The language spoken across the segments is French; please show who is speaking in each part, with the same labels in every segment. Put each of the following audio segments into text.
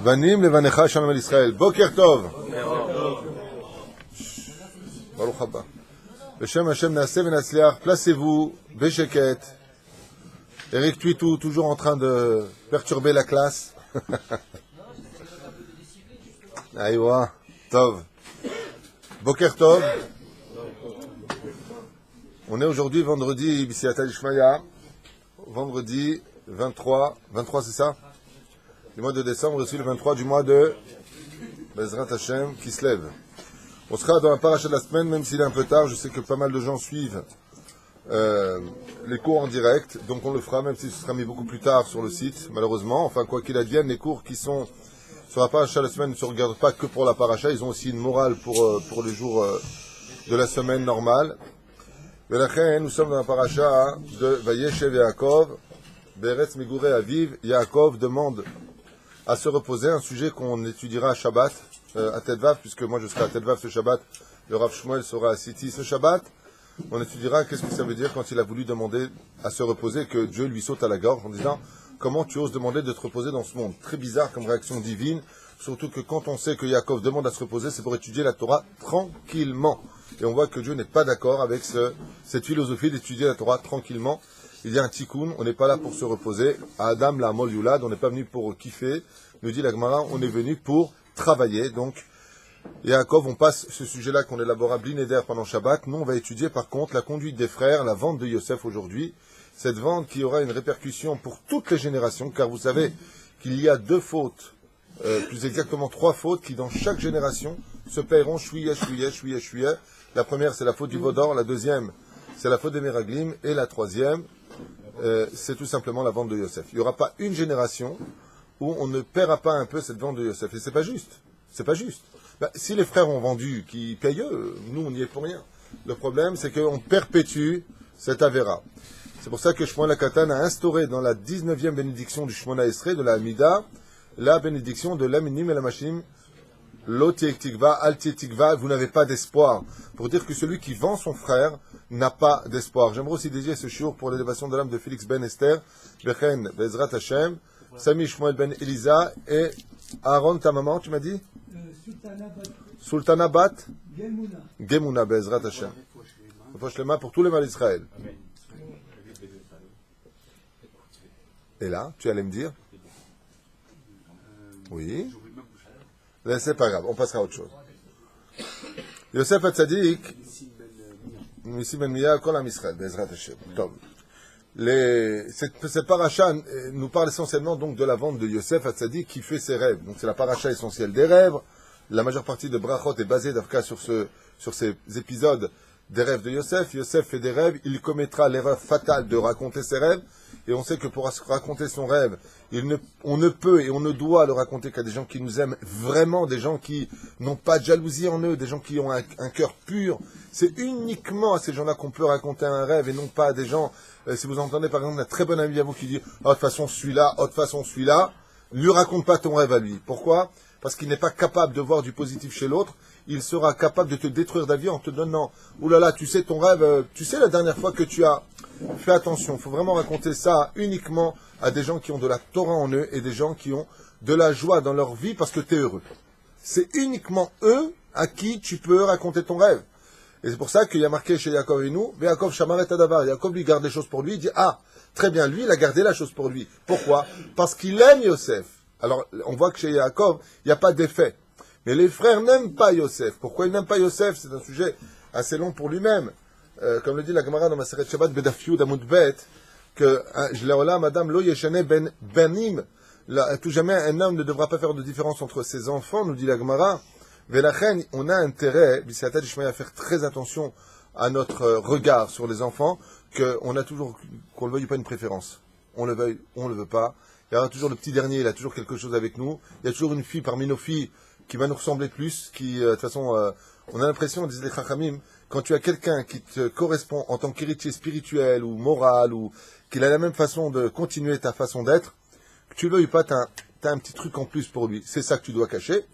Speaker 1: בנים לבניך שלום על ישראל. בוקר טוב. ברוך הבא. בשם Hashem נעשה ונצליח. Placez-vous, bécheket. Eric Tuitou, toujours en train de perturber la classe. Aïwa, Tov. Boker Tov. On est aujourd'hui vendredi, B'Siyata Ishmaya. Vendredi 23 c'est ça? Du mois de décembre, aussi le 23 du mois de Bezrat Hashem qui se lève. On sera dans la paracha de la semaine, même s'il est un peu tard. Je sais que pas mal de gens suivent les cours en direct, donc on le fera, même si ce sera mis beaucoup plus tard sur le site, malheureusement. Enfin, quoi qu'il advienne, les cours qui sont sur la paracha de la semaine ne se regardent pas que pour la paracha, ils ont aussi une morale pour les jours de la semaine normale. Nous sommes dans la paracha de Vayeshev Yaakov, Beretz Migurei Aviv. Yaakov demande à se reposer, un sujet qu'on étudiera à Shabbat, à Tedvav, puisque moi je serai à Tedvav ce Shabbat, le Rav Shmuel sera à Siti ce Shabbat. On étudiera qu'est-ce que ça veut dire quand il a voulu demander à se reposer, que Dieu lui saute à la gorge en disant « Comment tu oses demander de te reposer dans ce monde ?» Très bizarre comme réaction divine, surtout que quand on sait que Yaakov demande à se reposer, c'est pour étudier la Torah tranquillement. Et on voit que Dieu n'est pas d'accord avec cette philosophie d'étudier la Torah tranquillement. Il y a un tikkun, on n'est pas là pour se reposer. À Adam, la Amol Yulad, on n'est pas venu pour kiffer. Nous dit la Gemara, on est venu pour travailler. Donc, Yaakov, on passe ce sujet-là qu'on élabora blinéder pendant Shabbat. Nous, on va étudier par contre la conduite des frères, la vente de Yosef aujourd'hui. Cette vente qui aura une répercussion pour toutes les générations, car vous savez qu'il y a deux fautes, plus exactement trois fautes, qui dans chaque génération se paieront chouïa. La première, c'est la faute du Vaudor. La deuxième, c'est la faute des Meraglim. Et la troisième, c'est tout simplement la vente de Yosef. Il n'y aura pas une génération où on ne paiera pas un peu cette vente de Yosef. Et c'est pas juste. C'est pas juste. Si les frères ont vendu, qui payent eux, nous on n'y est pour rien. Le problème, c'est qu'on perpétue cette avéra. C'est pour ça que Shmuel Katan a instauré dans la 19e bénédiction du Shmona Esrei, de la Hamida, la bénédiction de l'Aminim et la Machim, Lo tiek tikva, al tiek tikva, vous n'avez pas d'espoir. Pour dire que celui qui vend son frère n'a pas d'espoir. J'aimerais aussi dédier ce shiur pour l'élévation de l'âme de Félix Ben Esther, Bechen Bezrat Hashem, Sami Shmuel Ben Elisa et Aaron, ta maman, tu m'as dit? Sultana Bat Gemuna Bezrat Hashem. Foshlema pour tous les mal d'Israël. Et là, tu allais me dire? Oui. Mais c'est pas grave, on passera à autre chose. Yosef Hatzadik, Missi Ben Mia, Kol Am Israël, Bezrat Hashem. Cette paracha nous parle essentiellement donc de la vente de Yosef Hatzadik qui fait ses rêves. Donc c'est la paracha essentielle des rêves. La majeure partie de Brachot est basée d'Afka sur ces épisodes des rêves de Yosef. Yosef fait des rêves, il commettra l'erreur fatale de raconter ses rêves. Et on sait que pour raconter son rêve, on ne peut et on ne doit le raconter qu'à des gens qui nous aiment vraiment, des gens qui n'ont pas de jalousie en eux, des gens qui ont un cœur pur. C'est uniquement à ces gens-là qu'on peut raconter un rêve et non pas à des gens... si vous entendez par exemple un très bon ami à vous qui dit « Oh, de toute façon celui-là, lui raconte pas ton rêve à lui. » Pourquoi ? Parce qu'il n'est pas capable de voir du positif chez l'autre, il sera capable de te détruire ta vie en te donnant « Ouh là là, tu sais ton rêve, tu sais la dernière fois que tu as... » Fais attention, il faut vraiment raconter ça uniquement à des gens qui ont de la Torah en eux et des gens qui ont de la joie dans leur vie parce que tu es heureux. C'est uniquement eux à qui tu peux raconter ton rêve. Et c'est pour ça qu'il y a marqué chez Yaakov et nous, Yaakov Shamaret Adavar, Yaakov lui garde les choses pour lui, il dit « Ah, très bien, lui il a gardé la chose pour lui. » Pourquoi ? Parce qu'il aime Yosef. Alors, on voit que chez Yaakov, il n'y a pas d'effet. Mais les frères n'aiment pas Yosef. Pourquoi ils n'aiment pas Yosef ? C'est un sujet assez long pour lui-même. Comme le dit la Gemara dans Maseret Shabbat, Bedaf Yud Amud Bet, que Madame Lo Yeshane Benim, tout jamais un homme ne devra pas faire de différence entre ses enfants, nous dit la Gemara. Velachen, on a intérêt, B'Siyata Dishmaya, à faire très attention à notre regard sur les enfants, qu'on a toujours, qu'on le veuille pas, une préférence. On le veuille, on le veut pas. Il y aura toujours le petit dernier, il a toujours quelque chose avec nous. Il y a toujours une fille parmi nos filles qui va nous ressembler plus, qui, de toute façon, on a l'impression, disent les Chachamim, quand tu as quelqu'un qui te correspond en tant qu'héritier spirituel ou moral, ou qu'il a la même façon de continuer ta façon d'être, que tu le veuilles pas, tu as un petit truc en plus pour lui. C'est ça que tu dois cacher.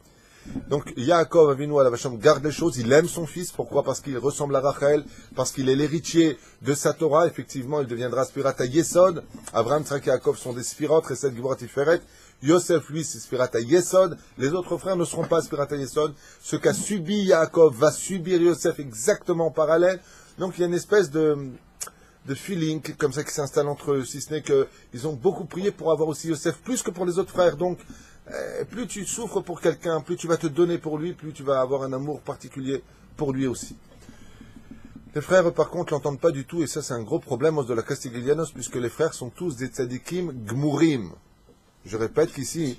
Speaker 1: Donc Yaakov Avinu Alav Hashem garde les choses, il aime son fils, pourquoi? Parce qu'il ressemble à Rachel, parce qu'il est l'héritier de sa Torah, effectivement il deviendra Spirat à Yesod, Abraham, Tzrak et Yaakov sont des Spirot, Chesed, Gibor, Tiferet, Yosef lui c'est Spirat à Yesod, les autres frères ne seront pas Spirat à Yesod, ce qu'a subi Yaakov va subir Yosef exactement en parallèle, donc il y a une espèce de feeling comme ça qui s'installe entre eux, si ce n'est qu'ils ont beaucoup prié pour avoir aussi Yosef, plus que pour les autres frères, donc plus tu souffres pour quelqu'un, plus tu vas te donner pour lui, plus tu vas avoir un amour particulier pour lui aussi. Les frères, par contre, l'entendent pas du tout, et ça c'est un gros problème de la Castiglianos, puisque les frères sont tous des tzadikim gmurim. Je répète qu'ici,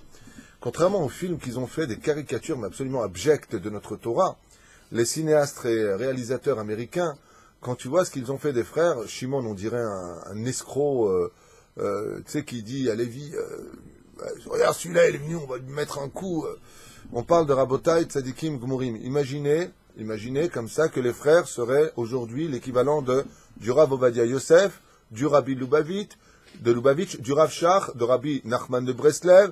Speaker 1: contrairement aux films qu'ils ont fait, des caricatures mais absolument abjectes de notre Torah, les cinéastes et réalisateurs américains, quand tu vois ce qu'ils ont fait des frères, Shimon, on dirait un escroc, tu sais, qui dit à Lévi, regarde celui-là, il est venu, on va lui mettre un coup. On parle de Rabotai, Tzadikim, Gmurim. Imaginez comme ça que les frères seraient aujourd'hui l'équivalent du Rav Ovadia Yosef, du Rabbi Lubavitch, du Rav Shach, de Rabbi Nachman de Breslev,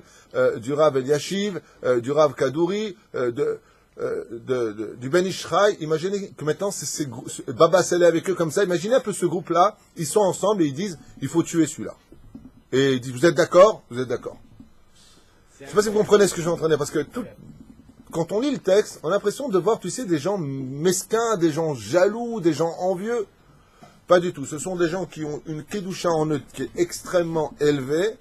Speaker 1: du Rav Eliashiv, du Rav Kadouri, du Ben Ishraï. Imaginez que maintenant, Baba Saleh avec eux comme ça. Imaginez un peu ce groupe-là. Ils sont ensemble et ils disent, il faut tuer celui-là. Et ils disent, vous êtes d'accord? Vous êtes d'accord. Je ne sais pas si vous comprenez ce que je suis en train de dire, parce que quand on lit le texte, on a l'impression de voir, tu sais, des gens mesquins, des gens jaloux, des gens envieux. Pas du tout. Ce sont des gens qui ont une kedusha en eux qui est extrêmement élevée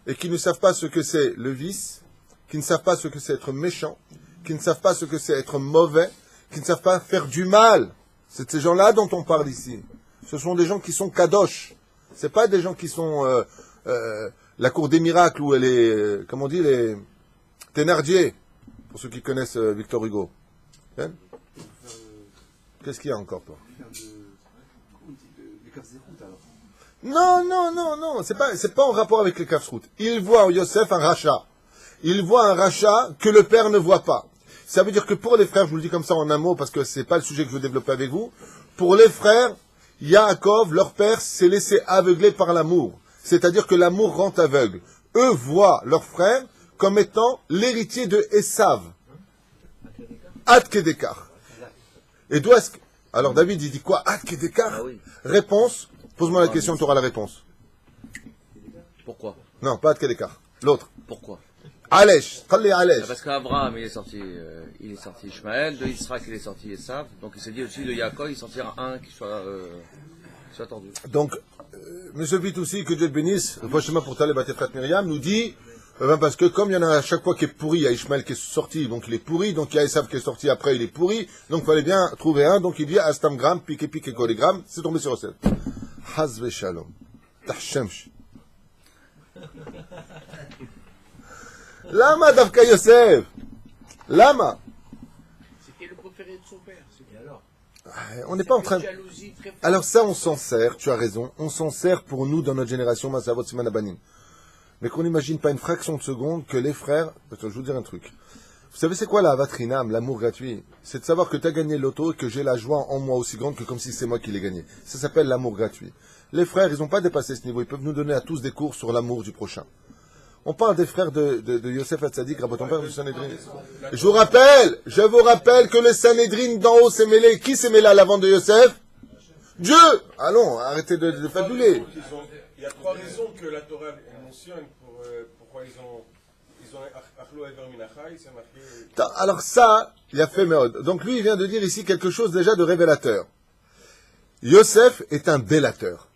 Speaker 1: et qui ne savent pas ce que c'est le vice, qui ne savent pas ce que c'est être méchant, qui ne savent pas ce que c'est être mauvais, qui ne savent pas faire du mal. C'est ces gens-là dont on parle ici. Ce sont des gens qui sont kadosh. C'est pas des gens qui sont la cour des miracles où elle est, comment on dit, les Thénardier, pour ceux qui connaissent Victor Hugo. Hein? Qu'est-ce qu'il y a encore, toi? Non, c'est pas en rapport avec les Kafsrout. Il voit en Yosef un rachat. Il voit un rachat que le père ne voit pas. Ça veut dire que pour les frères, je vous le dis comme ça en un mot, parce que c'est pas le sujet que je veux développer avec vous, pour les frères, Yaakov, leur père, s'est laissé aveugler par l'amour. C'est-à-dire que l'amour rend aveugle. Eux voient leur frère comme étant l'héritier de Esav. Ad Kedekar. Et d'où est-ce que... Alors David, il dit quoi? Ad Kedekar? Réponse. Pose-moi la question, tu auras la réponse.
Speaker 2: Pourquoi?
Speaker 1: Non, pas Ad Kedekar. L'autre.
Speaker 2: Pourquoi?
Speaker 1: Alesh. Khalli Alesh.
Speaker 2: Parce qu'Abraham, il est sorti Ishmaël, de Israël, il est sorti Esav, donc il s'est dit aussi de Yaakov, il sortira un qui soit tordu.
Speaker 1: Donc, Monsieur Vitoussi, que Dieu te bénisse, prochainement pour Taleb Batefrat Myriam, nous dit, parce que comme il y en a à chaque fois qui est pourri, il y a Ishmael qui est sorti, donc il est pourri, donc il y a Esav qui est sorti après, il est pourri, donc il fallait bien trouver un, donc il dit Astamgram, pique Kolegram, c'est tombé sur Osef. Hazve Shalom. Tahshemsh. Lama Davka Yosef. Lama.
Speaker 3: C'était le préféré de son père. Et alors?
Speaker 1: On n'est pas en train de... Alors ça, on s'en sert, tu as raison, on s'en sert pour nous dans notre génération, Masavot Siman Abanim. Mais qu'on n'imagine pas une fraction de seconde que les frères... Attends, je vais vous dire un truc. Vous savez c'est quoi la Avatrinam, l'amour gratuit? C'est de savoir que tu as gagné l'auto et que j'ai la joie en moi aussi grande que comme si c'est moi qui l'ai gagné. Ça s'appelle l'amour gratuit. Les frères, ils n'ont pas dépassé ce niveau, ils peuvent nous donner à tous des cours sur l'amour du prochain. On parle des frères de Yosef Hatzadik, Rabot père du Sanhedrin. Je vous rappelle que le Sanhedrin d'en haut s'est mêlé. Qui s'est mêlé à l'avant de Yosef? Dieu! Allons, arrêtez de fabuler.
Speaker 4: Il y a trois raisons que la Torah mentionne pour pourquoi ils ont Achlo Ever Minachai, c'est marqué.
Speaker 1: Alors ça, il a fait Meod. Donc lui, il vient de dire ici quelque chose déjà de révélateur. Yosef est un délateur.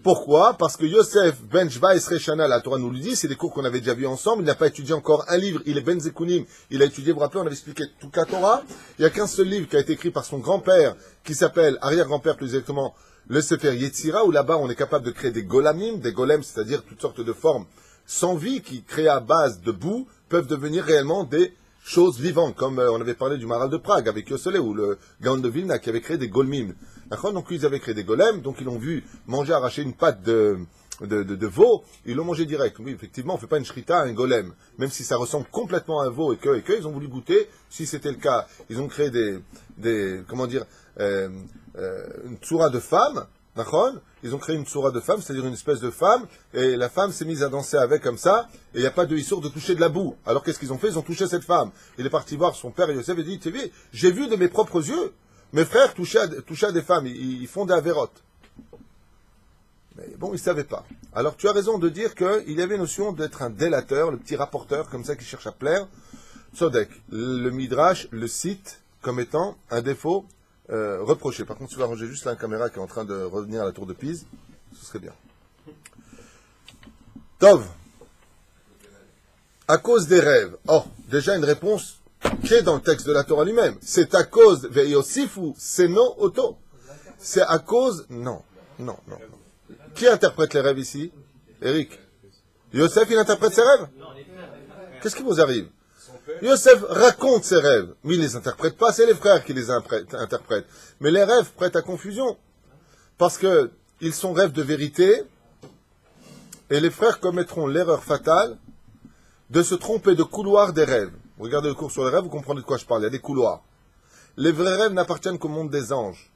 Speaker 1: Pourquoi? Parce que Yosef ben Shva Esrei Shana, la Torah nous le dit, c'est des cours qu'on avait déjà vus ensemble, il n'a pas étudié encore un livre, il est Ben Zekunim, il a étudié, vous vous rappelez, on avait expliqué toute la Torah, il n'y a qu'un seul livre qui a été écrit par son grand-père, qui s'appelle, arrière-grand-père plus exactement, le Sefer Yetzira, où là-bas on est capable de créer des golamim, des golems, c'est-à-dire toutes sortes de formes sans vie, qui créées à base de boue, peuvent devenir réellement des choses vivantes, comme on avait parlé du Maral de Prague avec Yosele, ou le Gaon de Vilna qui avait créé des golmim. D'accord? Donc ils avaient créé des golems, donc ils l'ont vu manger, arracher une patte de veau, ils l'ont mangé direct. Oui, effectivement, on ne fait pas une shrita à un golem, même si ça ressemble complètement à un veau et que, ils ont voulu goûter. Si c'était le cas, ils ont créé une tsura de femme, D'accord? Ils ont créé une sourate de femme, c'est-à-dire une espèce de femme, et la femme s'est mise à danser avec comme ça, et il n'y a pas de issour de toucher de la boue. Alors qu'est-ce qu'ils ont fait? Ils ont touché cette femme. Il est parti voir son père Yosef et dit, tu sais, j'ai vu de mes propres yeux, mes frères toucher à des femmes, ils font des avérotes. Mais bon, ils ne savaient pas. Alors tu as raison de dire qu'il y avait notion d'être un délateur, le petit rapporteur comme ça qui cherche à plaire. Tzodek, le Midrash le cite comme étant un défaut reproché. Par contre, tu vas ranger juste la caméra qui est en train de revenir à la tour de Pise, ce serait bien. Tov, à cause des rêves. Oh, déjà une réponse qui est dans le texte de la Torah lui-même. C'est à cause, ve'yosifu seno oto. C'est à cause, non. Qui interprète les rêves ici? Eric. Yosef, il interprète ses rêves? Qu'est-ce qui vous arrive? Yosef raconte ses rêves, mais il ne les interprète pas, c'est les frères qui les interprètent. Mais les rêves prêtent à confusion, parce que ils sont rêves de vérité, et les frères commettront l'erreur fatale de se tromper de couloir des rêves. Vous regardez le cours sur les rêves, vous comprenez de quoi je parle, il y a des couloirs. Les vrais rêves n'appartiennent qu'au monde des anges.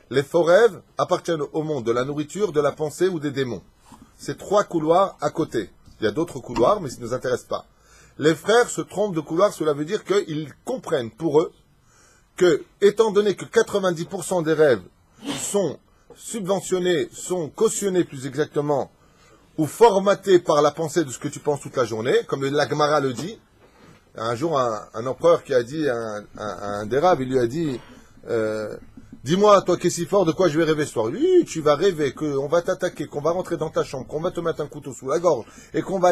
Speaker 1: Les faux rêves appartiennent au monde de la nourriture, de la pensée ou des démons. C'est 3 couloirs à côté. Il y a d'autres couloirs, mais ça ne nous intéresse pas. Les frères se trompent de couloir, cela veut dire qu'ils comprennent pour eux que, étant donné que 90% des rêves sont subventionnés, sont cautionnés plus exactement, ou formatés par la pensée de ce que tu penses toute la journée, comme l'Agmara le dit. Un jour, un empereur qui a dit à un des rabbes, il lui a dit... dis-moi, toi qui es si fort, de quoi je vais rêver ce soir? Oui, tu vas rêver qu'on va t'attaquer, qu'on va rentrer dans ta chambre, qu'on va te mettre un couteau sous la gorge, et qu'on va.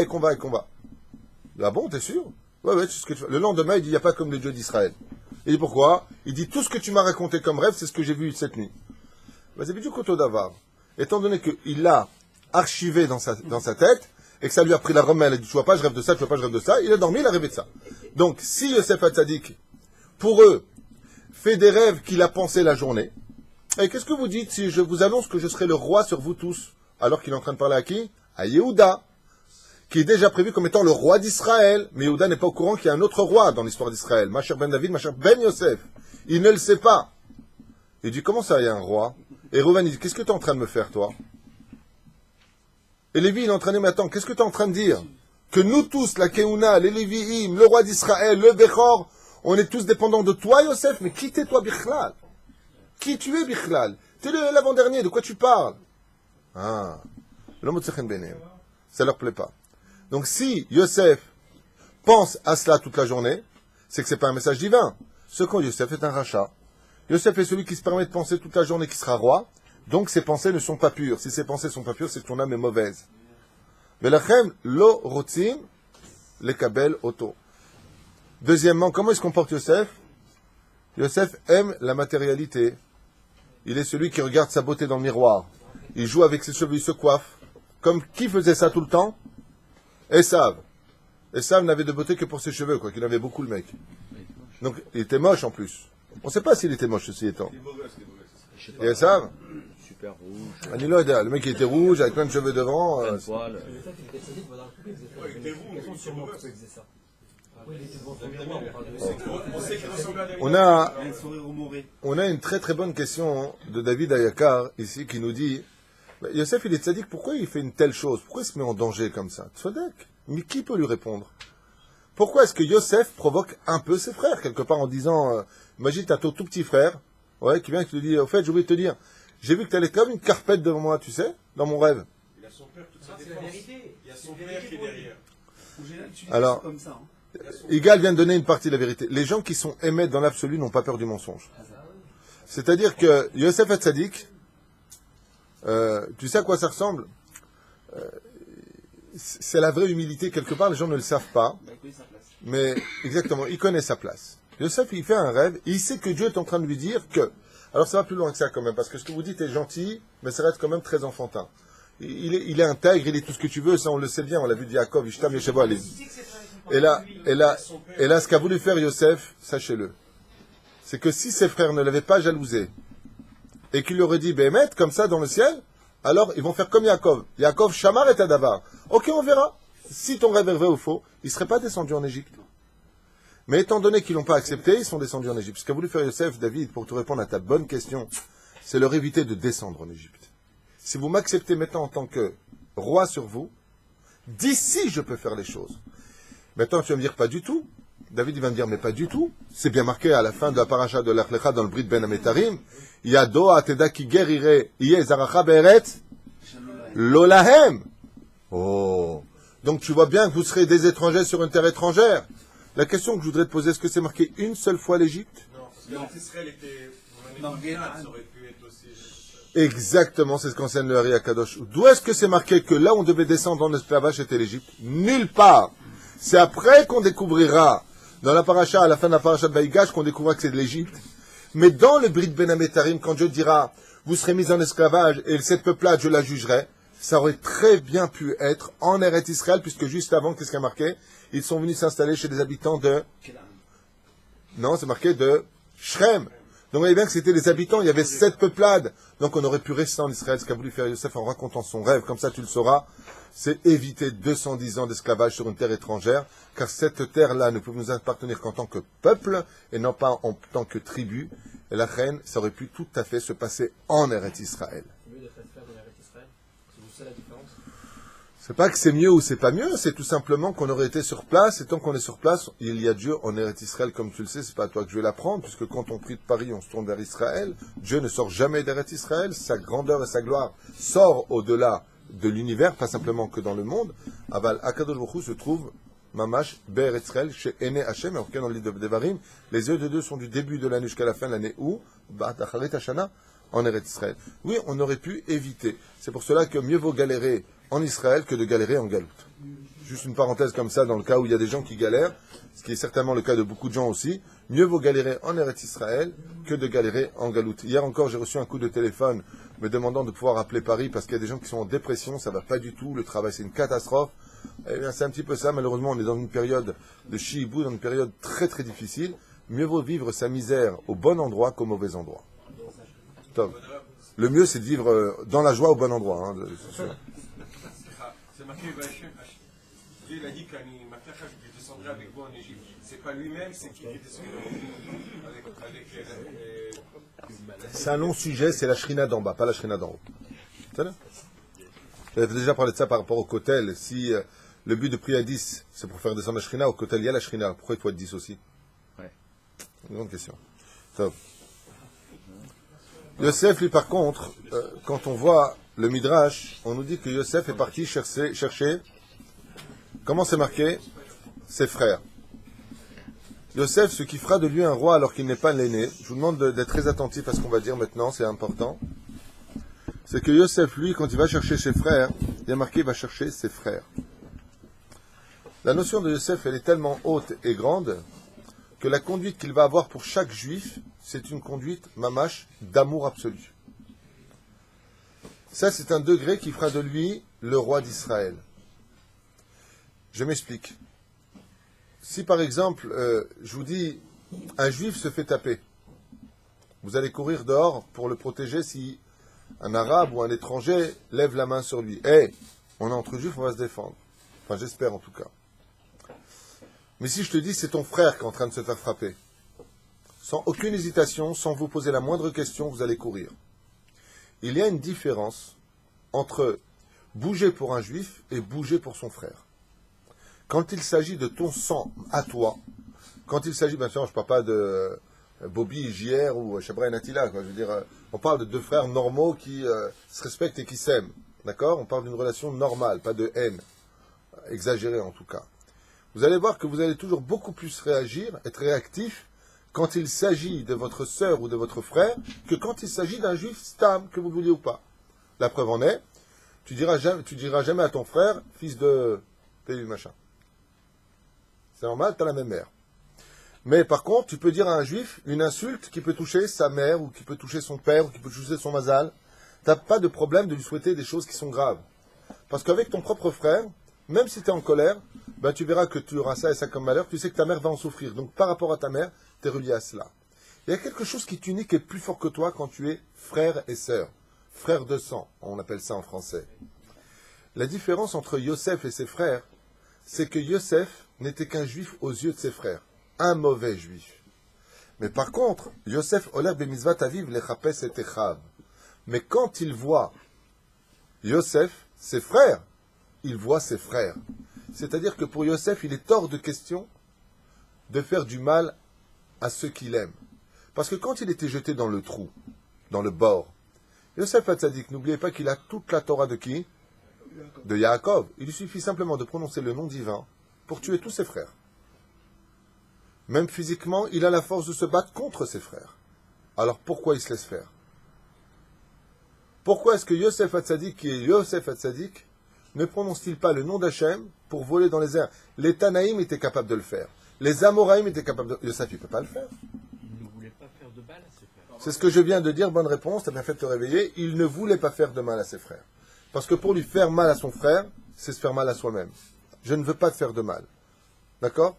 Speaker 1: Ah bon, t'es sûr? Ouais, c'est ce que tu fais. Le lendemain, il dit, il n'y a pas comme les dieux d'Israël. Il dit, pourquoi? Il dit, tout ce que tu m'as raconté comme rêve, c'est ce que j'ai vu cette nuit. C'est du couteau d'Avar. Étant donné qu'il l'a archivé dans sa tête, et que ça lui a pris la remède, il a dit, tu vois pas, je rêve de ça, il a dormi, il a rêvé de ça. Donc, si Yosef Hatzadik, pour eux, fait des rêves qu'il a pensé la journée. Et qu'est-ce que vous dites si je vous annonce que je serai le roi sur vous tous? Alors qu'il est en train de parler à qui? À Yehuda, qui est déjà prévu comme étant le roi d'Israël. Mais Yehuda n'est pas au courant qu'il y a un autre roi dans l'histoire d'Israël. Macher ben David, Macher ben Yosef. Il ne le sait pas. Il dit, comment ça, il y a un roi? Et Reuven, il dit, qu'est-ce que tu es en train de me faire, toi? Et Lévi, il est en train de dire, mais attends, qu'est-ce que tu es en train de dire? Que nous tous, la Keuna, les Lévi'im, le roi d'Israël, le Bechor, on est tous dépendants de toi, Yosef, mais qui t'es toi, Bichlal? Qui tu es, Bichlal? T'es l'avant-dernier, de quoi tu parles? Ah, ça leur plaît pas. Donc si Yosef pense à cela toute la journée, c'est que c'est pas un message divin. Ce qu'en Yosef est un rachat. Yosef est celui qui se permet de penser toute la journée qui sera roi, donc ses pensées ne sont pas pures. Si ses pensées sont pas pures, c'est que ton âme est mauvaise. Velachem lo rotzim lekabel oto. Deuxièmement, comment il se comporte Yosef? Yosef aime la matérialité. Il est celui qui regarde sa beauté dans le miroir. Il joue avec ses cheveux, il se coiffe. Comme qui faisait ça tout le temps? Esav. Esav n'avait de beauté que pour ses cheveux, quoi, qu'il avait beaucoup le mec. Donc, il était moche en plus. On ne sait pas s'il était moche ceci étant. Et Esav?
Speaker 2: Super rouge.
Speaker 1: Anilo, le mec il était rouge, avec plein de cheveux devant.
Speaker 2: Plein de poils.
Speaker 1: On a une très très bonne question de David Ayakar ici qui nous dit Yosef il est tzaddik, pourquoi il fait une telle chose? Pourquoi il se met en danger comme ça? Tzaddik. Mais qui peut lui répondre? Pourquoi est-ce que Yosef provoque un peu ses frères quelque part en disant imagine t'as ton tout petit frère qui vient et qui te dit au fait j'ai oublié de te dire j'ai vu que tu allais comme une carpette devant moi, tu sais, dans mon rêve.
Speaker 4: Il a son père, toute sa défense. Il y a son père qui est derrière.
Speaker 1: Alors,
Speaker 5: comme ça, hein.
Speaker 1: Igal vient de donner une partie de la vérité. Les gens qui sont émettent dans l'absolu n'ont pas peur du mensonge. C'est-à-dire que Yosef Hatzadik, tu sais à quoi ça ressemble? C'est la vraie humilité. Quelque part, les gens ne le savent pas. Mais, exactement, il connaît sa place. Yosef, il fait un rêve, et il sait que Dieu est en train de lui dire que... Alors ça va plus loin que ça quand même, parce que ce que vous dites est gentil, mais ça reste quand même très enfantin. Il est intègre, il est tout ce que tu veux, ça on le sait bien, on l'a vu de Yaakov, Ishtam, Yeshua, et là, ce qu'a voulu faire Yosef, sachez-le, c'est que si ses frères ne l'avaient pas jalousé, et qu'il leur aurait dit, Béhémet, comme ça dans le ciel, alors ils vont faire comme Yaakov. Yaakov, Shamar et Adavar. Ok, on verra. Si ton rêve est vrai ou faux, ils ne seraient pas descendus en Égypte. Mais étant donné qu'ils n'ont pas accepté, ils sont descendus en Égypte. Ce qu'a voulu faire Yosef, David, pour te répondre à ta bonne question, c'est leur éviter de descendre en Égypte. si vous m'acceptez maintenant en tant que roi sur vous, d'ici je peux faire les choses. Maintenant tu vas me dire pas du tout. David il va me dire mais pas du tout. C'est bien marqué à la fin de la paracha de Lech Lecha dans le Brit Ben Ametarim. Yado ateda ki ger ire iye zaracha be'eretz lo lahem. Oh. Donc tu vois bien que vous serez des étrangers sur une terre étrangère. La question que je voudrais te poser, est-ce que c'est marqué une seule fois l'Égypte?
Speaker 4: Non, parce que Israël était... Non, ça aurait pu être aussi...
Speaker 1: Exactement, c'est ce qu'enseigne le Hari Akadosh. D'où est-ce que c'est marqué que là où on devait descendre en esclavage c'était l'Égypte? Nulle part. C'est après qu'on découvrira, dans la paracha, à la fin de la paracha de Vaïgash, qu'on découvrira que c'est de l'Égypte. Mais dans le Brit Ben Ametarim, quand Dieu dira, vous serez mis en esclavage et cette peuplade, je la jugerai, ça aurait très bien pu être en Eretz Israël, puisque juste avant, qu'est-ce qu'il y a marqué? Ils sont venus s'installer chez des habitants de... Non, c'est marqué de Shrem. Donc vous voyez bien que c'était les habitants, il y avait 7 peuplades. Donc on aurait pu rester en Israël, ce qu'a voulu faire Yosef en racontant son rêve, comme ça tu le sauras, c'est éviter 210 ans d'esclavage sur une terre étrangère, car cette terre-là ne peut nous appartenir qu'en tant que peuple, et non pas en tant que tribu. Et la reine, ça aurait pu tout à fait se passer en Eretz Israël.
Speaker 5: C'est la différence.
Speaker 1: C'est pas que c'est mieux ou c'est pas mieux, c'est tout simplement qu'on aurait été sur place, et tant qu'on est sur place, il y a Dieu en Eretz Israël, comme tu le sais, c'est pas à toi que je vais l'apprendre, puisque quand on prie de Paris, on se tourne vers Israël, Dieu ne sort jamais d'Eretz Israël, sa grandeur et sa gloire sort au-delà de l'univers, pas simplement que dans le monde. Aval Akadosh Baruch Hu se trouve, Mamash, Be'eretz Israël, chez Ene Hashem, et en tout cas dans le livre de Devarim, les yeux de Dieu sont du début de l'année jusqu'à la fin de l'année où, Ba'atacharet Hashana, en Eretz Israël. Oui, on aurait pu éviter. C'est pour cela que mieux vaut galérer en Israël que de galérer en Galoute. Juste une parenthèse comme ça, dans le cas où il y a des gens qui galèrent, ce qui est certainement le cas de beaucoup de gens aussi, mieux vaut galérer en Eretz Israël que de galérer en Galoute. Hier encore, j'ai reçu un coup de téléphone me demandant de pouvoir appeler Paris parce qu'il y a des gens qui sont en dépression, ça va pas du tout, le travail c'est une catastrophe. Eh bien, c'est un petit peu ça, malheureusement, on est dans une période de chihibou, dans une période très très difficile. Mieux vaut vivre sa misère au bon endroit qu'au mauvais endroit. Top. Le mieux, c'est de vivre dans la joie au bon endroit. Hein, c'est sûr.
Speaker 4: C'est marqué, Dieu il a dit que je descendrai avec vous en Égypte. C'est pas lui-même, c'est qui est descendu
Speaker 1: C'est un long sujet, c'est la shrina d'en bas, pas la shrina d'en haut. C'est là. J'avais déjà parlé de ça par rapport au kotel. Si le but de prier à 10, c'est pour faire descendre la shrina, au kotel il y a la shrina. Pourquoi il faut être 10 aussi?
Speaker 2: Ouais.
Speaker 1: Une grande question. Top. Yosef, lui, par contre, quand on voit le Midrash, on nous dit que Yosef est parti chercher comment c'est marqué? Ses frères. Yosef, ce qui fera de lui un roi alors qu'il n'est pas l'aîné, je vous demande d'être très attentif à ce qu'on va dire maintenant, c'est important, c'est que Yosef, lui, quand il va chercher ses frères, il y a marqué, il va chercher ses frères. La notion de Yosef, elle est tellement haute et grande que la conduite qu'il va avoir pour chaque juif, c'est une conduite, mamash, d'amour absolu. Ça, c'est un degré qui fera de lui le roi d'Israël. Je m'explique. Si, par exemple, je vous dis, un juif se fait taper, vous allez courir dehors pour le protéger si un arabe ou un étranger lève la main sur lui. On est entre juifs, on va se défendre. Enfin, j'espère en tout cas. Mais si je te dis, c'est ton frère qui est en train de se faire frapper, sans aucune hésitation, sans vous poser la moindre question, vous allez courir. Il y a une différence entre bouger pour un juif et bouger pour son frère. Quand il s'agit de ton sang à toi, quand il s'agit, bien sûr, je ne parle pas de Bobby, JR ou Shabra et Natila, quoi. Je veux dire, on parle de deux frères normaux qui se respectent et qui s'aiment. D'accord? On parle d'une relation normale, pas de haine, exagérée en tout cas. Vous allez voir que vous allez toujours beaucoup plus réagir, être réactif, quand il s'agit de votre sœur ou de votre frère, que quand il s'agit d'un juif stam, que vous vouliez ou pas. La preuve en est, tu diras jamais à ton frère, fils de pays machin. C'est normal, tu as la même mère. Mais par contre, tu peux dire à un juif une insulte qui peut toucher sa mère, ou qui peut toucher son père, ou qui peut toucher son mazal. Tu n'as pas de problème de lui souhaiter des choses qui sont graves. Parce qu'avec ton propre frère, même si tu es en colère, ben tu verras que tu auras ça et ça comme malheur, tu sais que ta mère va en souffrir. Donc par rapport à ta mère, tu es relié à cela. Il y a quelque chose qui t'unique et plus fort que toi quand tu es frère et sœur. Frère de sang, on appelle ça en français. La différence entre Yosef et ses frères, c'est que Yosef n'était qu'un juif aux yeux de ses frères. Un mauvais juif. Mais par contre, Yosef Oler Bemizvat Aviv Lechapes et Echav. Mais quand il voit Yosef, ses frères, il voit ses frères. C'est-à-dire que pour Yosef, il est hors de question de faire du mal à ceux qu'il aime. Parce que quand il était jeté dans le trou, dans le bord, Yosef Hatzadik, n'oubliez pas qu'il a toute la Torah de qui? De Yaakov. Il lui suffit simplement de prononcer le nom divin pour tuer tous ses frères. Même physiquement, il a la force de se battre contre ses frères. Alors pourquoi il se laisse faire? Pourquoi est-ce que Yosef Hatzadik, qui est Yosef Hatzadik, ne prononce-t-il pas le nom d'Hachem pour voler dans les airs? Les Tanaïm étaient capables de le faire. Les Amoraïm étaient capables de... Yosef, il ne peut pas le faire.
Speaker 3: Il ne voulait pas faire de mal à ses frères.
Speaker 1: C'est ce que je viens de dire, bonne réponse, tu as bien fait de te réveiller. Il ne voulait pas faire de mal à ses frères. Parce que pour lui faire mal à son frère, c'est se faire mal à soi-même. Je ne veux pas te faire de mal. D'accord?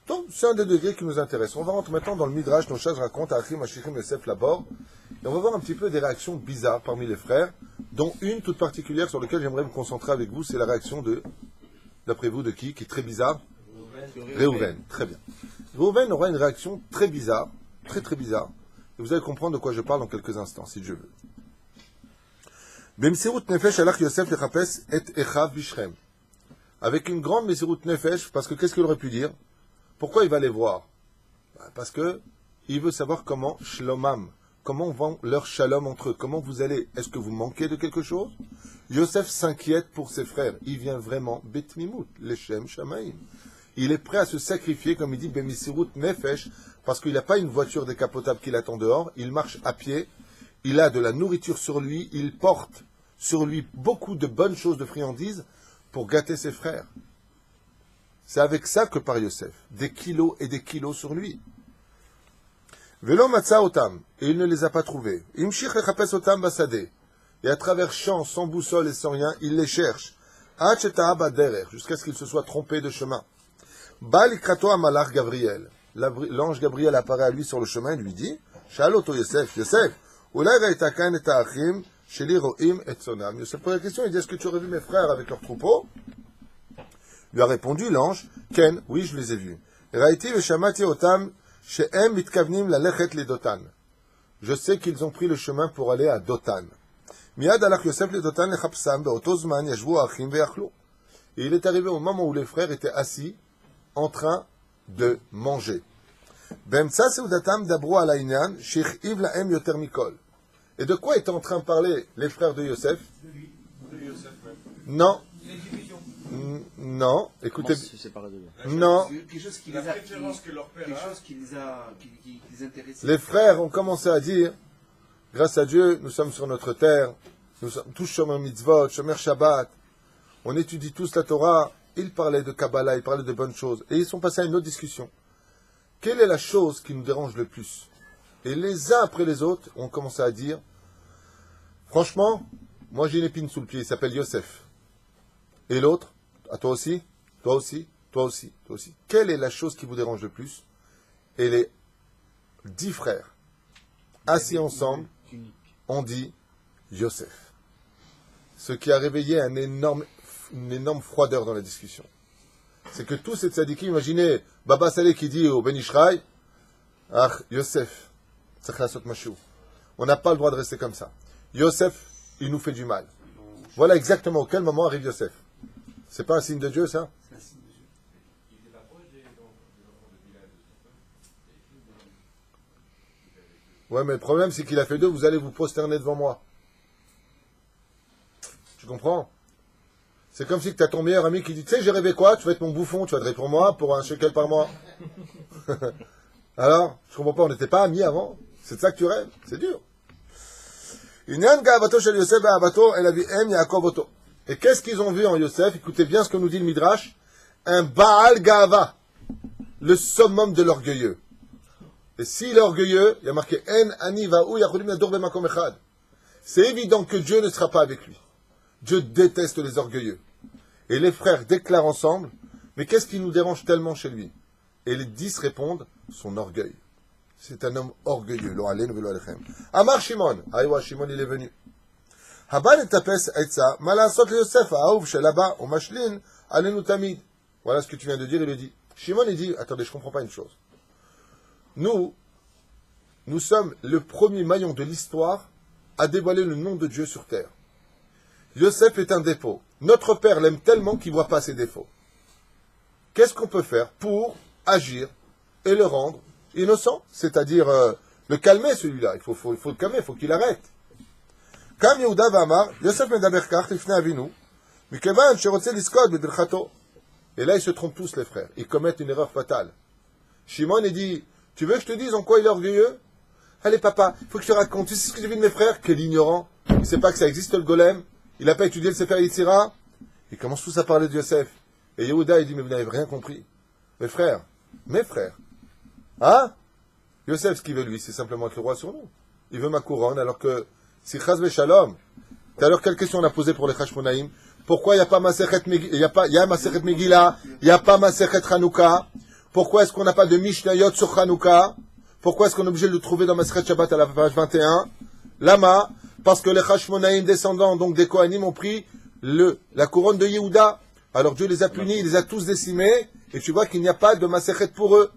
Speaker 1: Donc, c'est un des degrés qui nous intéresse. On va rentrer maintenant dans le Midrash, nos chats racontent à Achim, Ashichim, Yosef, Labor. Et on va voir un petit peu des réactions bizarres parmi les frères, dont une toute particulière sur laquelle j'aimerais me concentrer avec vous, c'est la réaction de, d'après vous, de qui est très bizarre? Réhouven. Très bien. Réhouven aura une réaction très bizarre, très très bizarre, et vous allez comprendre de quoi je parle dans quelques instants, si Dieu veut. Bemsirut nefesh alach Yosef lechapes et echav bishrem. Avec une grande mesirut nefesh, parce que qu'est-ce qu'il aurait pu dire? Pourquoi il va les voir? Parce que il veut savoir comment shlomam, comment vont leur shalom entre eux, comment vous allez, est-ce que vous manquez de quelque chose? Yosef s'inquiète pour ses frères, il vient vraiment betmimut, leshem shamaim. Il est prêt à se sacrifier, comme il dit, Bemisirut Nefesh, parce qu'il n'a pas une voiture décapotable qui l'attend dehors, il marche à pied, il a de la nourriture sur lui, il porte sur lui beaucoup de bonnes choses, de friandises, pour gâter ses frères. C'est avec ça que part Yosef, des kilos et des kilos sur lui. Velo matza otam, et il ne les a pas trouvés. Imshich lechapes otam basade, et à travers champs, sans boussole et sans rien, il les cherche. Hacheta baderer, jusqu'à ce qu'il se soit trompé de chemin. Balikrato amalach Gabriel. L'ange Gabriel apparaît à lui sur le chemin et lui dit, Shaloto Yosef, Yosef, ulai raitakan et achim, sheli roim et sonam. Yosef pose la question, il dit, est-ce que tu aurais vu mes frères avec leurs troupeaux? Lui a répondu l'ange, Ken, oui, je les ai vus. Raiti veshamati otam, she'em mitkavnim lalechet le Dotan. Je sais qu'ils ont pris le chemin pour aller à Dotan. Miad alach Yosef le Dotan lechapsam, be'oto zman yashvu achim ve'achlu. Et il est arrivé au moment où les frères étaient assis, en train de manger. Et de quoi étaient en train de parler les frères de Yosef? Non. Non. Écoutez. Non.
Speaker 3: Quelque chose qui
Speaker 4: La préférence que leur père a.
Speaker 3: qui les intéressait.
Speaker 1: Les frères ont commencé à dire, grâce à Dieu, nous sommes sur notre terre, nous sommes tous Shomer Mitzvot, Shomer Shabbat, on étudie tous la Torah. Ils parlaient de Kabbalah, ils parlaient de bonnes choses. Et ils sont passés à une autre discussion. Quelle est la chose qui nous dérange le plus? Et les uns après les autres ont commencé à dire, franchement, moi j'ai une épine sous le pied, il s'appelle Yosef. Et l'autre, à toi aussi, toi aussi, toi aussi, toi aussi. Quelle est la chose qui vous dérange le plus? Et les 10 frères, assis ensemble, ont dit Yosef. Ce qui a réveillé une énorme froideur dans la discussion. C'est que tous ces tzadikim, imaginez Baba Saleh qui dit au Ben Ishraï, ah, Yosef, on n'a pas le droit de rester comme ça. Yosef, il nous fait du mal. Voilà exactement au quel moment arrive Yosef. C'est pas un signe de Dieu, ça? Ouais, mais le problème, c'est qu'il a fait deux, vous allez vous prosterner devant moi. Tu comprends? C'est comme si tu as ton meilleur ami qui dit, tu sais, j'ai rêvé quoi? Tu vas être mon bouffon, tu vas te rêver pour moi, pour un shekel par mois. Alors, je comprends pas, on n'était pas amis avant? C'est de ça que tu rêves? C'est dur. Et qu'est-ce qu'ils ont vu en Yosef? Écoutez bien ce que nous dit le Midrash. Un Baal Gava, le summum de l'orgueilleux. Et s'il est orgueilleux, il y a marqué En ani va'u yacholim lador b'makom echad. C'est évident que Dieu ne sera pas avec lui. Dieu déteste les orgueilleux. Et les frères déclarent ensemble, mais qu'est-ce qui nous dérange tellement chez lui? Et les 10 répondent, son orgueil. C'est un homme orgueilleux. Lo aleinu velo alechem. Amar Shimon. Aïwa, Shimon, il est venu. Haba netapes etza, malasot le Yosef, ha'aouv shelaba, o mashlin, alenu tamid. Voilà ce que tu viens de dire, il lui dit. Shimon, il dit, attendez, je comprends pas une chose. Nous sommes le premier maillon de l'histoire à dévoiler le nom de Dieu sur terre. Yosef est un défaut. Notre père l'aime tellement qu'il ne voit pas ses défauts. Qu'est-ce qu'on peut faire pour agir et le rendre innocent? C'est-à-dire le calmer celui-là. Il faut le calmer, il faut qu'il arrête. Kam Yehuda Vamar, Yosef medaber kach lifnei avinu, mikevan sherotze liskod bedirchato. Et là, ils se trompent tous, les frères. Ils commettent une erreur fatale. Shimon, il dit, tu veux que je te dise en quoi il est orgueilleux? Allez, papa, il faut que je te raconte. Tu sais ce que j'ai vu de mes frères? Quel ignorant. Il ne sait pas que ça existe, le golem. Il n'a pas étudié le Sefer Yetzira. Ils commencent tous à parler de Yosef. Et Yehuda, il dit, mais vous n'avez rien compris. Mes frères. Hein? Yosef, ce qu'il veut, lui, c'est simplement être le roi sur nous. Il veut ma couronne, alors que, si Chaz Veshalom, tout à l'heure, quelle question on a posée pour les Hashmonaïm? Pourquoi il n'y a pas Masechet Megillah, il y a Masechet Megillah, il n'y a pas Masechet Hanouka? Pourquoi est-ce qu'on n'a pas de Mishnayot sur Hanouka? Pourquoi est-ce qu'on est obligé de le trouver dans Masechet Shabbat à la page 21? Lama, parce que les Hashmonaïm descendants, donc des Kohanim, ont pris la couronne de Yehuda. Alors Dieu les a punis, il les a tous décimés, et tu vois qu'il n'y a pas de Masechet pour eux.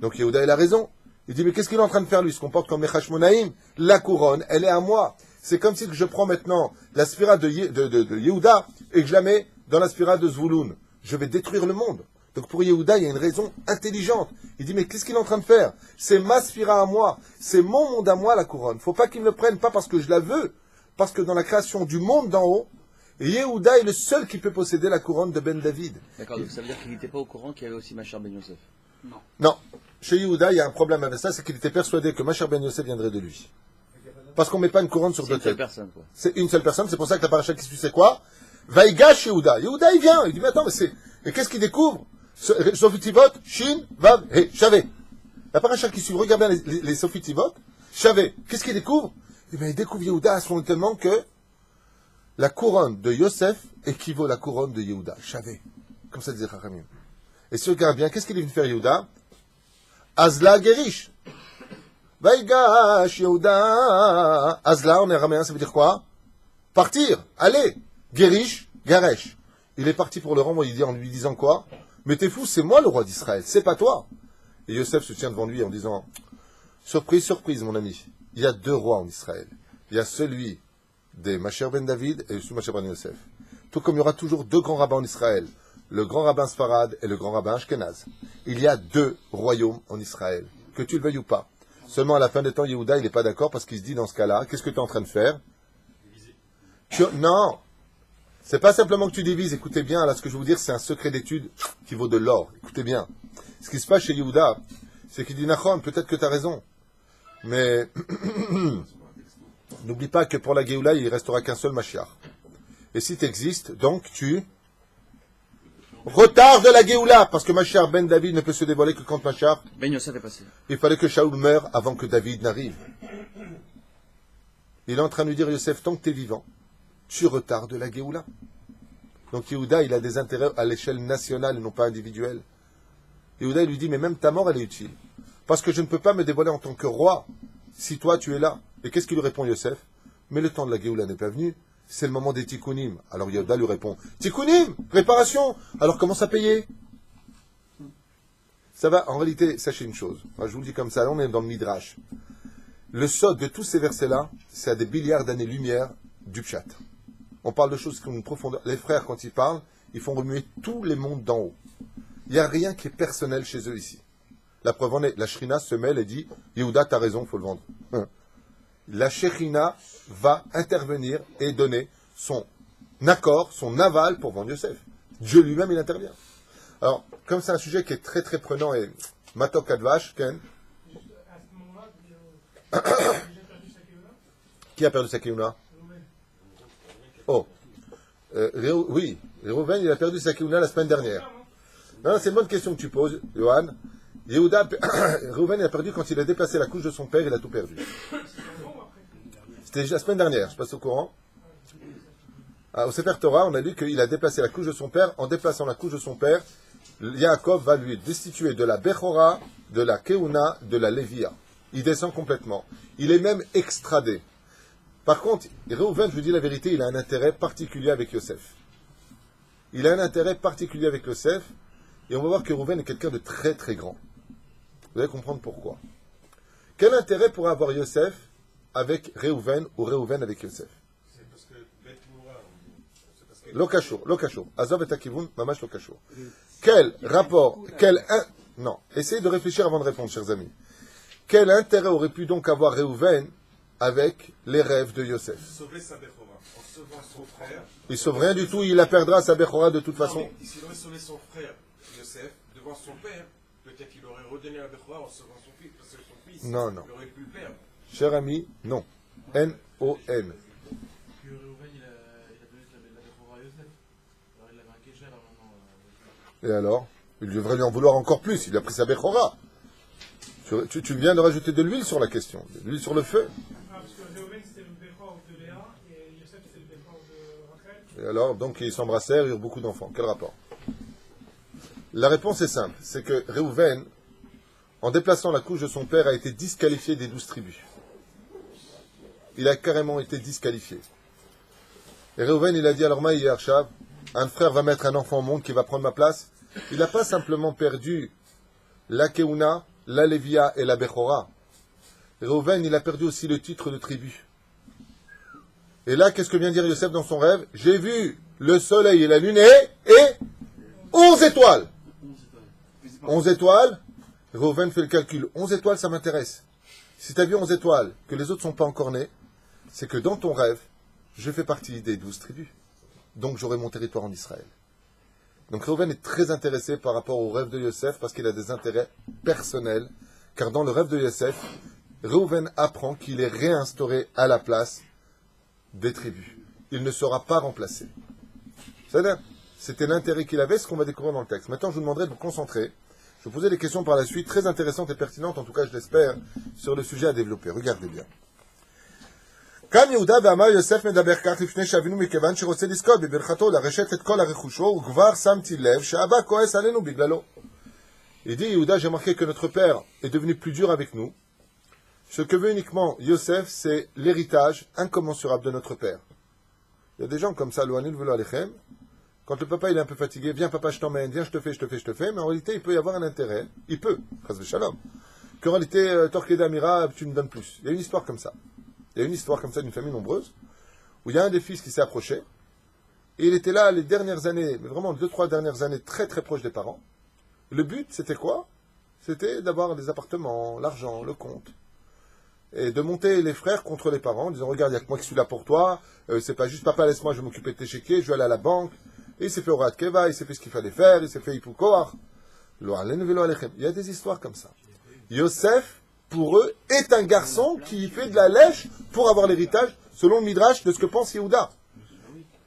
Speaker 1: Donc Yehuda, il a raison. Il dit, mais qu'est-ce qu'il est en train de faire, lui? Il se comporte comme les Hashmonaïm. La couronne, elle est à moi. C'est comme si je prends maintenant la spira de Yehuda et que je la mets dans la spira de Zvouloun. Je vais détruire le monde. Donc pour Yehuda, il y a une raison intelligente. Il dit, mais qu'est-ce qu'il est en train de faire? C'est ma spira à moi. C'est mon monde à moi, la couronne. Faut pas qu'il me prenne, pas parce que je la veux, parce que dans la création du monde d'en haut, Yehuda est le seul qui peut posséder la couronne de Ben David.
Speaker 2: D'accord, donc ça veut dire qu'il n'était pas au courant qu'il y avait aussi Machar Ben Yosef.
Speaker 1: Non. Chez Yehuda, il y a un problème avec ça, c'est qu'il était persuadé que Machar Ben Yosef viendrait de lui. Parce qu'on ne met pas une couronne sur deux têtes.
Speaker 2: C'est une seule personne, quoi.
Speaker 1: C'est une seule personne, c'est pour ça que la paracha qui suit, c'est quoi? Vaïgash Yehuda. Yehuda, il vient. Il dit, mais attends, mais qu'est-ce qu'il découvre? Sofitivot, Shin, Vav, He, Shavé. La paracha qui suit, regarde bien les Sofitivot, Shavé. Qu'est-ce qu'il découvre? Il découvre Yehuda à son tellement que la couronne de Yosef équivaut à la couronne de Yehuda. Shavé. Comme ça disait Chachamim. Et si on regarde bien, qu'est-ce qu'il est venu faire Yehuda? Azla Gerish. Vaïgash Yehuda. Azla, en araméen, ça veut dire quoi? Partir, aller. Gerish, Garesh. Il est parti pour le rendre, il dit en lui disant quoi? Mais t'es fou, c'est moi le roi d'Israël, c'est pas toi. Et Yosef se tient devant lui en disant, surprise, surprise, mon ami. Il y a deux rois en Israël. Il y a celui des Macher ben David et celui de Macher ben Yosef. Tout comme il y aura toujours deux grands rabbins en Israël. Le grand rabbin Sfarad et le grand rabbin Ashkenaz. Il y a deux royaumes en Israël. Que tu le veuilles ou pas. Seulement à la fin des temps, Yehuda, il n'est pas d'accord parce qu'il se dit dans ce cas-là, qu'est-ce que tu es en train de faire? Non! C'est pas simplement que tu divises, écoutez bien, là ce que je vais vous dire, c'est un secret d'étude qui vaut de l'or. Écoutez bien. Ce qui se passe chez Yehuda, c'est qu'il dit, Nachon, peut-être que tu as raison. Mais n'oublie pas que pour la Géoula, il ne restera qu'un seul Mashiach. Et si tu existes, donc tu retardes la Géoula, parce que Mashiach ben David ne peut se dévoiler que quand Mashiach.
Speaker 2: Ben Yosef est passé.
Speaker 1: Il fallait que Shaoul meure avant que David n'arrive. Il est en train de lui dire, Yosef, tant que tu es vivant, tu retardes la Géoula. Donc Yehuda, il a des intérêts à l'échelle nationale et non pas individuelle. Yehuda, il lui dit, mais même ta mort, elle est utile. Parce que je ne peux pas me dévoiler en tant que roi si toi, tu es là. Et qu'est-ce qu'il lui répond, Yosef? Mais le temps de la Géoula n'est pas venu. C'est le moment des tikkunim. Alors Yehuda lui répond, tikkunim, réparation. Alors commence à payer. Ça va, en réalité, sachez une chose. Moi, je vous le dis comme ça, là, on est dans le Midrash. Le sod de tous ces versets-là, c'est à des milliards d'années-lumière du Pshat. On parle de choses qui ont une profondeur. Les frères, quand ils parlent, ils font remuer tous les mondes d'en haut. Il n'y a rien qui est personnel chez eux ici. La preuve en est, la Shrina se mêle et dit, Yehuda, t'as raison, il faut le vendre. La Shrina va intervenir et donner son accord, son aval pour vendre Yosef. Dieu lui-même, il intervient. Alors, comme c'est un sujet qui est très très prenant et Matok Advash, Ken. Qui a perdu sa Keuna? Oh. Oui, Reuven, il a perdu sa Keuna la semaine dernière. Non, c'est une bonne question que tu poses, Johan. Reuven, il a perdu quand il a déplacé la couche de son père, il a tout perdu. C'était la semaine dernière, je ne sais pas si au courant. Au Sefer Torah, on a dit qu'il a déplacé la couche de son père. En déplaçant la couche de son père, Yaakov va lui destituer de la Bechora, de la Keuna, de la Lévia. Il descend complètement. Il est même extradé. Par contre, Reuven, je vous dis la vérité, il a un intérêt particulier avec Yosef. Il a un intérêt particulier avec Yosef, et on va voir que Reuven est quelqu'un de très très grand. Vous allez comprendre pourquoi. Quel intérêt pourrait avoir Yosef avec Reuven ou Reuven avec Yosef?
Speaker 4: C'est parce que Beth Moura,
Speaker 1: לא קשור, לא קשור. עזוב את הכיוון, ממש לא קשור. Quel rapport, non, essayez de réfléchir avant de répondre, chers amis. Quel intérêt aurait pu donc avoir Réhouven avec les rêves de Yosef?
Speaker 4: Sauver sa Bechora. En sauvant son frère.
Speaker 1: Il sauve rien du tout, il la perdra sa Bechora de toute façon.
Speaker 4: S'il aurait sauvé son frère, Yosef, devant son père, peut-être qu'il aurait redonné la Bechora en sauvant son fils, parce que son fils,
Speaker 1: Non, non.
Speaker 4: il aurait pu le perdre.
Speaker 1: Cher ami, non. N-O-N.
Speaker 3: Que Réhouven, il a donné la Bechora à Yosef. Alors il l'avait un Kécher à un moment.
Speaker 1: Et alors? Il devrait lui en vouloir encore plus, il a pris sa Bechora. Tu viens de rajouter de l'huile sur la question, de l'huile sur le feu.
Speaker 5: Parce que Réhouven c'était le Bechor de Léa et Yosef c'était le Bechor de Rachel.
Speaker 1: Et alors, donc ils s'embrassèrent, ils eurent beaucoup d'enfants. Quel rapport? La réponse est simple, c'est que Réhouven, en déplaçant la couche de son père, a été disqualifié des 12 tribus. Il a carrément été disqualifié. Et Réhouven, il a dit à leur maï Arshav, un frère va mettre un enfant au monde qui va prendre ma place. Il n'a pas simplement perdu la Keuna, la Lévia et la Bechora. Réhouven, il a perdu aussi le titre de tribu. Et là, qu'est-ce que vient dire Yosef dans son rêve? J'ai vu le soleil et la lune et 11 étoiles. 11 étoiles. Réhouven fait le calcul. 11 étoiles, ça m'intéresse. Si tu as vu 11 étoiles, que les autres ne sont pas encore nés, c'est que dans ton rêve, je fais partie des 12 tribus. Donc j'aurai mon territoire en Israël. Donc Réhouven est très intéressé par rapport au rêve de Yosef parce qu'il a des intérêts personnels. Car dans le rêve de Yosef, Réhouven apprend qu'il est réinstauré à la place des tribus. Il ne sera pas remplacé. C'était l'intérêt qu'il avait, ce qu'on va découvrir dans le texte. Maintenant, je vous demanderai de vous concentrer. Je vais vous poser des questions par la suite, très intéressantes et pertinentes, en tout cas je l'espère, sur le sujet à développer. Regardez bien. כאן יהודה ואמר יוסף מדבר כך לפני שאבינו מכיוון שרוצה לזכות בברכתו לרשת את כל הרכושו וכבר שמתי לב שאבא כועס עלינו בגללו. Il dit, Yehuda, j'ai remarqué que notre père est devenu plus dur avec nous. Ce que veut uniquement Yosef, c'est l'héritage incommensurable de notre père. Il y a des gens comme ça, Loanil velo alechem. Quand le papa il est un peu fatigué, viens papa, je t'emmène, viens, je te fais, mais en réalité, il peut y avoir un intérêt, il peut, chas v'shalom, qu'en réalité, Torqueda Amira, tu me donnes plus. Il y a une histoire comme ça. Il y a une histoire comme ça d'une famille nombreuse, où il y a un des fils qui s'est approché, et il était là les dernières années, mais vraiment 2-3 dernières années, très très proche des parents. Le but, c'était quoi? C'était d'avoir des appartements, l'argent, le compte, et de monter les frères contre les parents, en disant, regarde, il n'y a que moi qui suis là pour toi, c'est pas juste papa, laisse-moi, je vais m'occuper de tes chéquiers, je vais aller à la banque. Et il s'est fait Orat Keva, il s'est fait ce qu'il fallait faire, il s'est fait Hipukoar. Il y a des histoires comme ça. Yosef, pour eux, est un garçon qui fait de la lèche pour avoir l'héritage, selon le Midrash, de ce que pense Yehuda.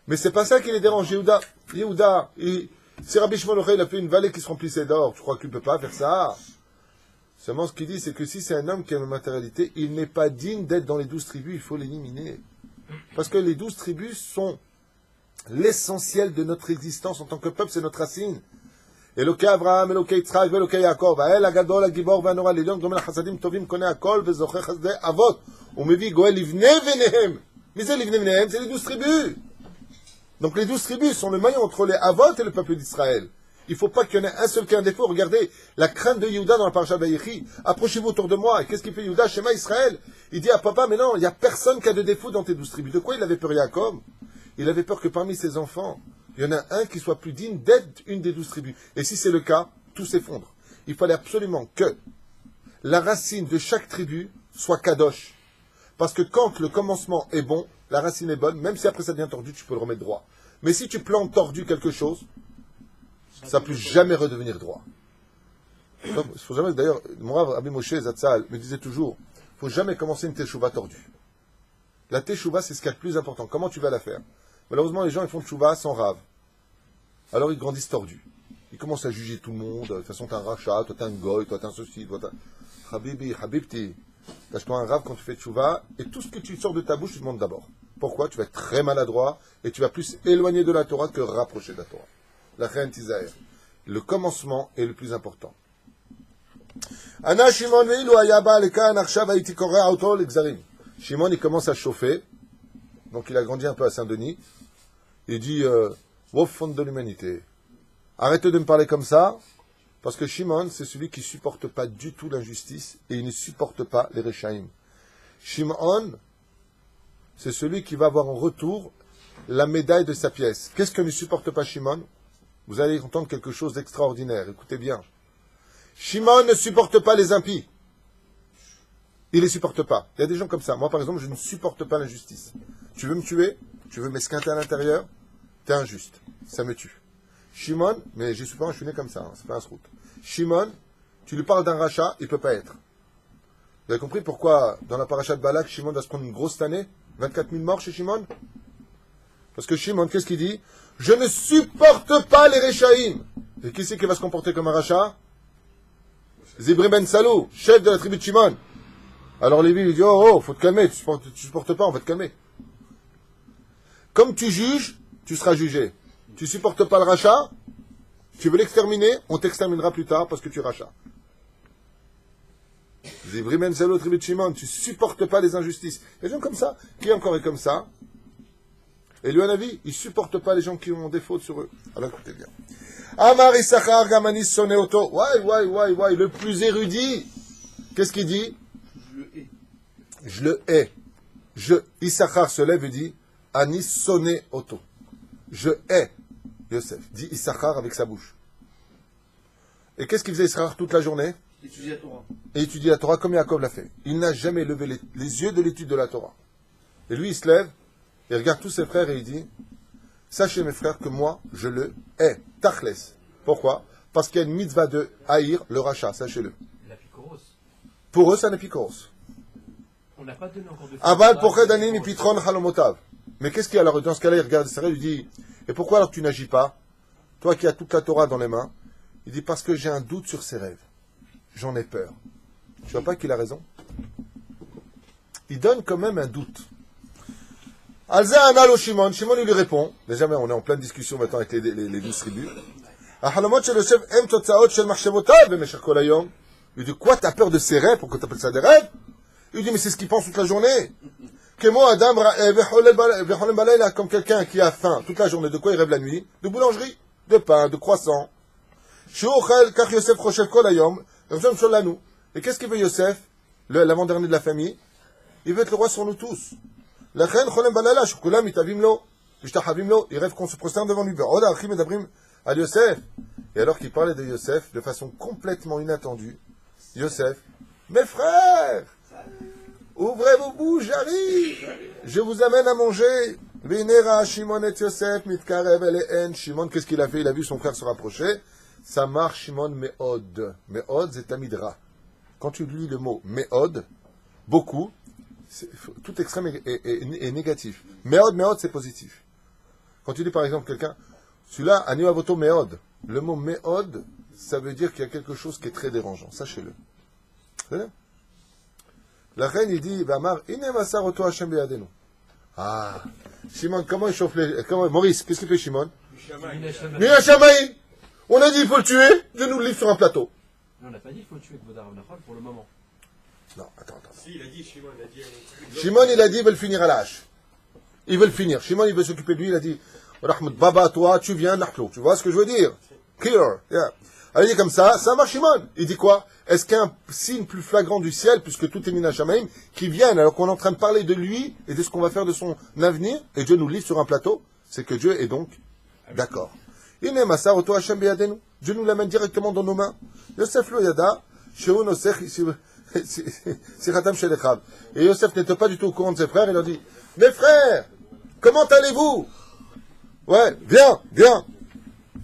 Speaker 1: Mais c'est pas ça qui les dérange, Yehuda. Yehuda, si Rabbi Shimon Yochai, il a fait une vallée qui se remplissait d'or, tu crois qu'il ne peut pas faire ça? Seulement, ce qu'il dit, c'est que si c'est un homme qui a une matérialité, il n'est pas digne d'être dans les 12 tribus, il faut l'éliminer. Parce que les 12 tribus sont l'essentiel de notre existence en tant que peuple, c'est notre racine. Elokei Avraham, Elokei Yitzchak, Elokei Yaakov, Ha'el Hagadol, Hagibor, V'Hanora, l'Elyon, Gomel Hasadim, Tovim, Konei Hakol, Vezocher Chasdei Avot, Umevi Goel Livnei Venehem. Mais c'est Livnei Venehem, c'est les 12 tribus. Donc les 12 tribus sont le maillon entre les Avot et le peuple d'Israël. Il ne faut pas qu'il y en ait un seul qui ait un défaut. Regardez la crainte de Yehuda dans la parasha d'Ayechi. Approchez-vous autour de moi. Et qu'est-ce qu'il fait Yehuda? Shema Israël. Il dit à papa, mais non, il n'y a personne qui a de défaut dans tes 12 tribus. De quoi il avait peur Yaakov? Il avait peur que parmi ses enfants, il y en a un qui soit plus digne d'être une des 12 tribus. Et si c'est le cas, tout s'effondre. Il fallait absolument que la racine de chaque tribu soit kadosh. Parce que quand le commencement est bon, la racine est bonne, même si après ça devient tordu, tu peux le remettre droit. Mais si tu plantes tordu quelque chose, ça ne peut jamais redevenir droit. Il faut jamais, d'ailleurs, mon Rav Rabbi Moshe Zatzal me disait toujours, il ne faut jamais commencer une teshuva tordue. La teshuva, c'est ce qu'il y a de plus important. Comment tu vas la faire? Malheureusement, les gens ils font teshuva sans Rav. Alors ils grandissent tordus. Ils commencent à juger tout le monde. De toute façon, t'es un rachat, toi t'es un goy, toi t'es un ceci, toi t'es un... Habibi, Habibti. Lâche-toi un Rav quand tu fais teshuva, et tout ce que tu sors de ta bouche, tu demandes d'abord. Pourquoi? Tu vas être très maladroit, et tu vas plus éloigner de la Torah que rapprocher de la Torah. La reine Tisaïr. Le commencement est le plus important. Ana Shimon ve'ilu haya ba lekan achshav hayiti korea oto legzarim. Shimon, il commence à chauffer. Donc, il a grandi un peu à Saint-Denis. Il dit, Wof fond de l'humanité. Arrêtez de me parler comme ça. Parce que Shimon, c'est celui qui ne supporte pas du tout l'injustice. Et il ne supporte pas les Rechaim. Shimon, c'est celui qui va avoir en retour la médaille de sa pièce. Qu'est-ce que ne supporte pas Shimon? Vous allez entendre quelque chose d'extraordinaire. Écoutez bien. Shimon ne supporte pas les impies. Il ne les supporte pas. Il y a des gens comme ça. Moi, par exemple, je ne supporte pas l'injustice. Tu veux me tuer? Tu veux m'esquinter à l'intérieur? T'es injuste. Ça me tue. Shimon, mais je suis pas, je suis né comme ça, hein, c'est pas un srout. Shimon, tu lui parles d'un rachat, il ne peut pas être. Vous avez compris pourquoi, dans la paracha de Balak, Shimon doit se prendre une grosse tannée? 24 000 morts chez Shimon? Parce que Shimon, qu'est-ce qu'il dit? Je ne supporte pas les Réchaïm. Et qui c'est qui va se comporter comme un rachat? Zibri Ben Salou, chef de la tribu de Shimon. Alors Lévi lui dit, oh, faut te calmer, tu supportes pas, on va te calmer. Comme tu juges, tu seras jugé. Tu supportes pas le rachat, tu veux l'exterminer, on t'exterminera plus tard parce que tu rachats. Zibri Ben Salou, tribu de Shimon, tu supportes pas les injustices. Il y a des gens comme ça. Qui encore est comme ça? Et lui, un avis, il supporte pas les gens qui ont des fautes sur eux. Alors écoutez bien. Amar Issachar Gamanis Soneoto. Ouais, le plus érudit. Qu'est-ce qu'il dit? Je le hais. Issachar se lève et dit Anis Soneoto. Je hais Yosef. Dit Issachar avec sa bouche. Et qu'est-ce qu'il faisait Issachar toute la journée?
Speaker 2: Étudier la Torah.
Speaker 1: Et étudier la Torah comme Yaakov l'a fait. Il n'a jamais levé les yeux de l'étude de la Torah. Et lui, il se lève, il regarde tous ses frères et il dit sachez mes frères que moi, je le hais. Tachles. Pourquoi? Parce qu'il y a une mitzvah de haïr le rachat, sachez-le.
Speaker 6: L'apikoros.
Speaker 1: Pour eux, c'est un épikoros.
Speaker 6: On n'a pas donné encore de...
Speaker 1: Aval pochedanin ipitron halomotav. Mais qu'est-ce qu'il y a alors? Dans ce cas-là, il regarde Israël et lui dit et pourquoi alors tu n'agis pas? Toi qui as toute la Torah dans les mains. Il dit parce que j'ai un doute sur ses rêves. J'en ai peur. Tu vois pas qu'il a raison? Il donne quand même un doute. Alza analo Shimon. Shimon lui répond. Déjà, on est en pleine discussion maintenant avec les 12 tribus. Il dit quoi, t'as peur de ses rêves? Pourquoi t'appelles ça des rêves? Il dit mais c'est ce qu'il pense toute la journée. Que moi, Adam, comme quelqu'un qui a faim toute la journée. De quoi il rêve la nuit? De boulangerie, de pain, de croissant. Et qu'est-ce qu'il veut Yosef, l'avant-dernier de la famille? Il veut être le roi sur nous tous. Il rêve qu'on se prosterne devant lui. À Yosef. Et alors qu'il parlait de Yosef de façon complètement inattendue, Yosef, mes frères, ouvrez vos bouches, j'arrive, je vous amène à manger. Shimon et Yosef, Shimon, qu'est-ce qu'il a fait? Il a vu son frère se rapprocher. Ça marche, Shimon Meod. Meod, c'est Amidra. Quand tu lis le mot Meod, beaucoup, tout extrême est négatif. Meod, c'est positif. Quand tu dis par exemple quelqu'un, celui-là, Ani Avoto Meod. Le mot Meod, ça veut dire qu'il y a quelque chose qui est très dérangeant. Sachez-le. La reine, il dit, Bamar, Inemasa Roto Hashem Beadenu. Ah, Shimon, comment il chauffe les... Maurice, qu'est-ce qu'il fait Shimon? Mina Shamaï. On a dit, il faut le tuer, Dieu nous le livre sur un plateau.
Speaker 6: Non, on n'a pas dit, il faut le tuer Kvodar Avnachol pour le moment.
Speaker 1: Non, attends.
Speaker 4: Si, il a dit, Shimon, il a dit...
Speaker 1: Shimon, il a dit, il veut le finir à la hache. Il veut le finir. Shimon, il veut s'occuper de lui, il a dit, Rahmat Baba, toi, tu viens, Nahlo. Tu vois ce que je veux dire? Killer, yeah. Alors, il dit comme ça marche Shimon. Il dit quoi? Est-ce qu'il y a un signe plus flagrant du ciel, puisque tout est Mina Shamaïm, qui vienne alors qu'on est en train de parler de lui et de ce qu'on va faire de son avenir, et Dieu nous le livre sur un plateau? C'est que Dieu est donc d'accord. Dieu nous l'amène directement dans nos mains. Yosef lo yada, Shehu nosech siratam shelechav. Et Yosef n'était pas du tout au courant de ses frères, il leur dit, mes frères, comment allez-vous? Ouais, viens.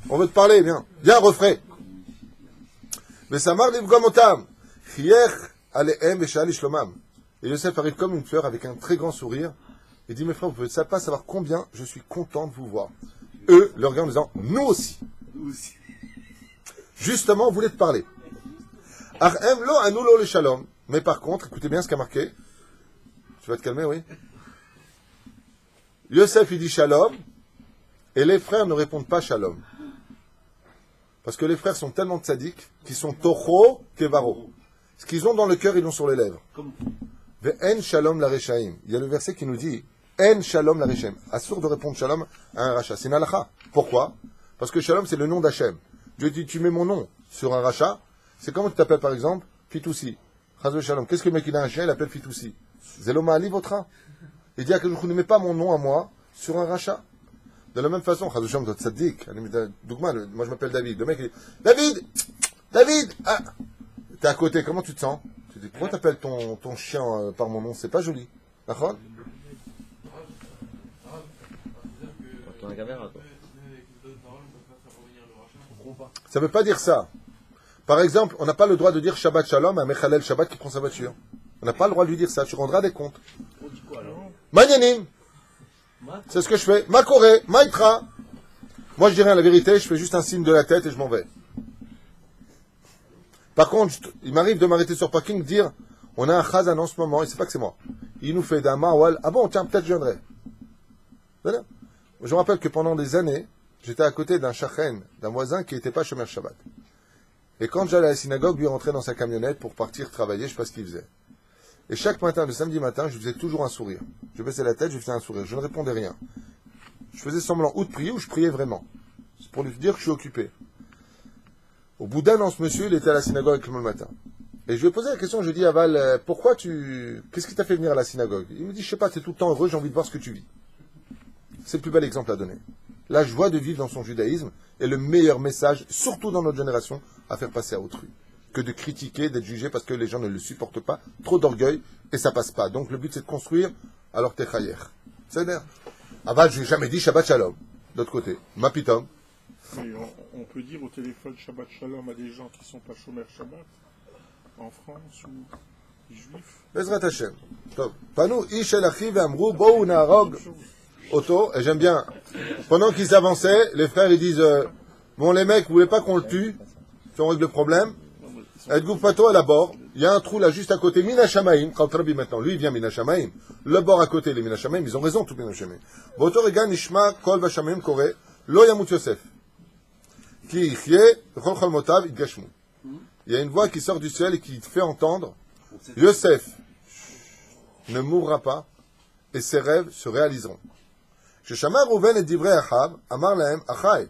Speaker 1: On veut te parler, viens, refrais. Mais Samar livgamotam, chiech alehem veshali shlomam. Et Yosef arrive comme une fleur avec un très grand sourire. Il dit, mes frères, vous pouvez pas savoir combien je suis content de vous voir. Eux, le regardent en disant, nous aussi. Justement, on voulait te parler. Mais par contre, écoutez bien ce qu'a marqué. Tu vas te calmer, oui? Yosef, il dit shalom, et les frères ne répondent pas shalom. Parce que les frères sont tellement tzaddik qu'ils sont tocho kevaro. Ce qu'ils ont dans le cœur, ils l'ont sur les lèvres. Ve'en shalom la rechaim. Il y a le verset qui nous dit en shalom la rechaim. Assour de répondre shalom à un rachat. C'est une halakha. Pourquoi? Parce que shalom, c'est le nom d'Hachem. Dieu dit, tu mets mon nom sur un rachat. C'est comme tu t'appelles par exemple Fitoussi. Chazou shalom. Qu'est-ce que le mec il a un chien, il appelle Fitoussi? Zeloma Ali votre. Il dit que vous ne mettez pas mon nom à moi sur un rachat. De la même façon, Chazoucham doit tzaddik. Moi je m'appelle David. Le mec il dit David ah. T'es à côté, comment tu te sens? Tu dis pourquoi t'appelles ton chien par mon nom? C'est pas joli. D'accord?
Speaker 2: Ton caméra, toi.
Speaker 1: Ça veut pas dire ça. Par exemple, on n'a pas le droit de dire Shabbat Shalom à Mechalel Shabbat qui prend sa voiture. On n'a pas le droit de lui dire ça. Tu rendras des comptes. Manyanim. C'est ce que je fais. Makore, Maïtra. Moi, je dis rien, la vérité, je fais juste un signe de la tête et je m'en vais. Par contre, il m'arrive de m'arrêter sur parking, dire, on a un chazan en ce moment, et c'est pas que c'est moi. Il nous fait d'un mawal. Ah bon, tiens, peut-être je viendrai. Voilà. Je me rappelle que pendant des années, j'étais à côté d'un shachen, d'un voisin qui n'était pas Shomer Shabbat. Et quand j'allais à la synagogue, lui rentrait dans sa camionnette pour partir travailler, je sais pas ce qu'il faisait. Et chaque matin, le samedi matin, je faisais toujours un sourire. Je baissais la tête, je faisais un sourire. Je ne répondais rien. Je faisais semblant ou de prier ou je priais vraiment. C'est pour lui dire que je suis occupé. Au bout d'un an, ce monsieur, il était à la synagogue avec moi le matin. Et je lui ai posé la question, je lui ai dit, Aval, qu'est-ce qui t'a fait venir à la synagogue? Il me dit, je sais pas, t'es tout le temps heureux, j'ai envie de voir ce que tu vis. C'est le plus bel exemple à donner. La joie de vivre dans son judaïsme est le meilleur message, surtout dans notre génération, à faire passer à autrui. Que de critiquer, d'être jugé parce que les gens ne le supportent pas. Trop d'orgueil et ça passe pas. Donc le but c'est de construire, alors t'es chayer. C'est-à-dire, Aval, je n'ai jamais dit Shabbat Shalom. D'autre côté, Mapitom.
Speaker 7: Mais on peut dire au téléphone Shabbat Shalom à des gens qui ne sont pas Shomer Shabbat, en France ou juifs.
Speaker 1: Bezrat Hashem. Panou, Ish el Achi ve'amrou, Bou na'arog Oto. Et j'aime bien. Pendant qu'ils avançaient, les frères ils disent, bon les mecs, vous voulez pas qu'on le tue? Si on règle le problème. Et Goufato à la bord. Il y a un trou là juste à côté. Mina Shamaim. Khaltrabi maintenant. Lui il vient Mina Shamaim. Le bord à côté, les Mina Shamaim. Ils ont raison, tout Mina Shamaim. Voto regan Nishma Kol Vashamaim Kore. Lo Yamut Yosef. Ki Ichye. Chol Chol Motav Idgashmu. Il y a une voix qui sort du ciel et qui fait entendre. Yosef ne mourra pas et ses rêves se réaliseront. Sheshama Rouven et Divrei Achav. Amar Lahem Achai.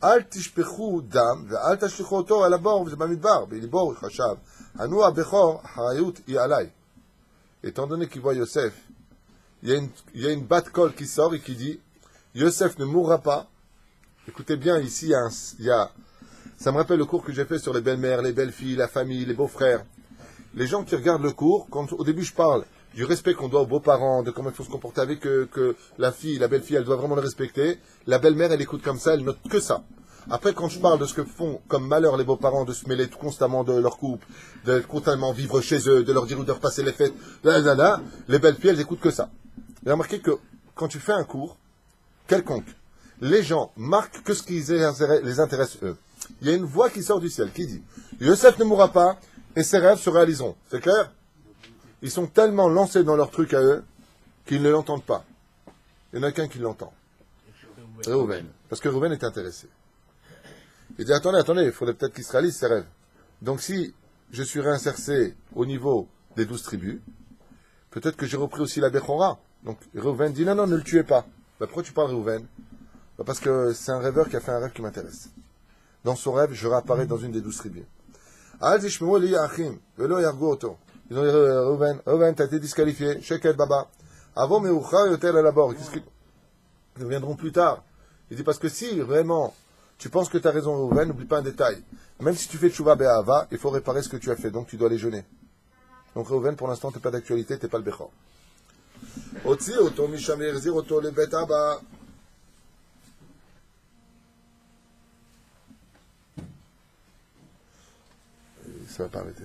Speaker 1: אל תשפכו דם ואל תשליכו אותו על הבור, וזה במדבר, בליבור חשב, הנו הבכור, האחריות היא עליי. Étant donné qu'il voit Yosef, il y a une batte colle qui sort et qui dit, Yosef ne mourra pas. Écoutez bien, ici, ça me rappelle le cours que j'ai fait sur les belles-mères, les belles-filles, la famille, les beaux-frères. Les gens qui regardent le cours, quand au début je parle du respect qu'on doit aux beaux-parents, de comment il faut se comporter avec eux, que la fille, la belle-fille, elle doit vraiment le respecter. La belle-mère, elle écoute comme ça, elle note que ça. Après, quand je parle de ce que font comme malheur les beaux-parents, de se mêler tout constamment de leur couple, de constamment vivre chez eux, de leur dire où de repasser les fêtes, les belles-filles, elles écoutent que ça. Vous avez remarqué que quand tu fais un cours, quelconque, les gens marquent que ce qui les intéresse eux. Il y a une voix qui sort du ciel, qui dit, Yosef ne mourra pas, et ses rêves se réaliseront. C'est clair? Ils sont tellement lancés dans leur truc à eux qu'ils ne l'entendent pas. Il n'y en a qu'un qui l'entend. Reuven. Parce que Reuven est intéressé. Il dit, attendez, il faudrait peut-être qu'il se réalise ses rêves. Donc si je suis réinsercé au niveau des 12 tribus, peut-être que j'ai repris aussi la Bechora. Donc Reuven dit, non, ne le tuez pas. Bah, pourquoi tu parles Reuven? Bah, parce que c'est un rêveur qui a fait un rêve qui m'intéresse. Dans son rêve, je réapparais dans une des 12 tribus. Ils ont dit, Reuven, t'as été disqualifié, Sheket Baba. Avant, mais Yotel à la bord. Ils reviendront plus tard. Il dit, parce que si vraiment tu penses que tu as raison, Reuven, n'oublie pas un détail. Même si tu fais Tchouva Be'ahava, il faut réparer ce que tu as fait, donc tu dois les jeûner. Donc Reuven, pour l'instant, t'es pas d'actualité, t'es pas le Bechor. Otzi Oto Misham Yerzir Oto le Bet Abba. Ça va pas arrêter.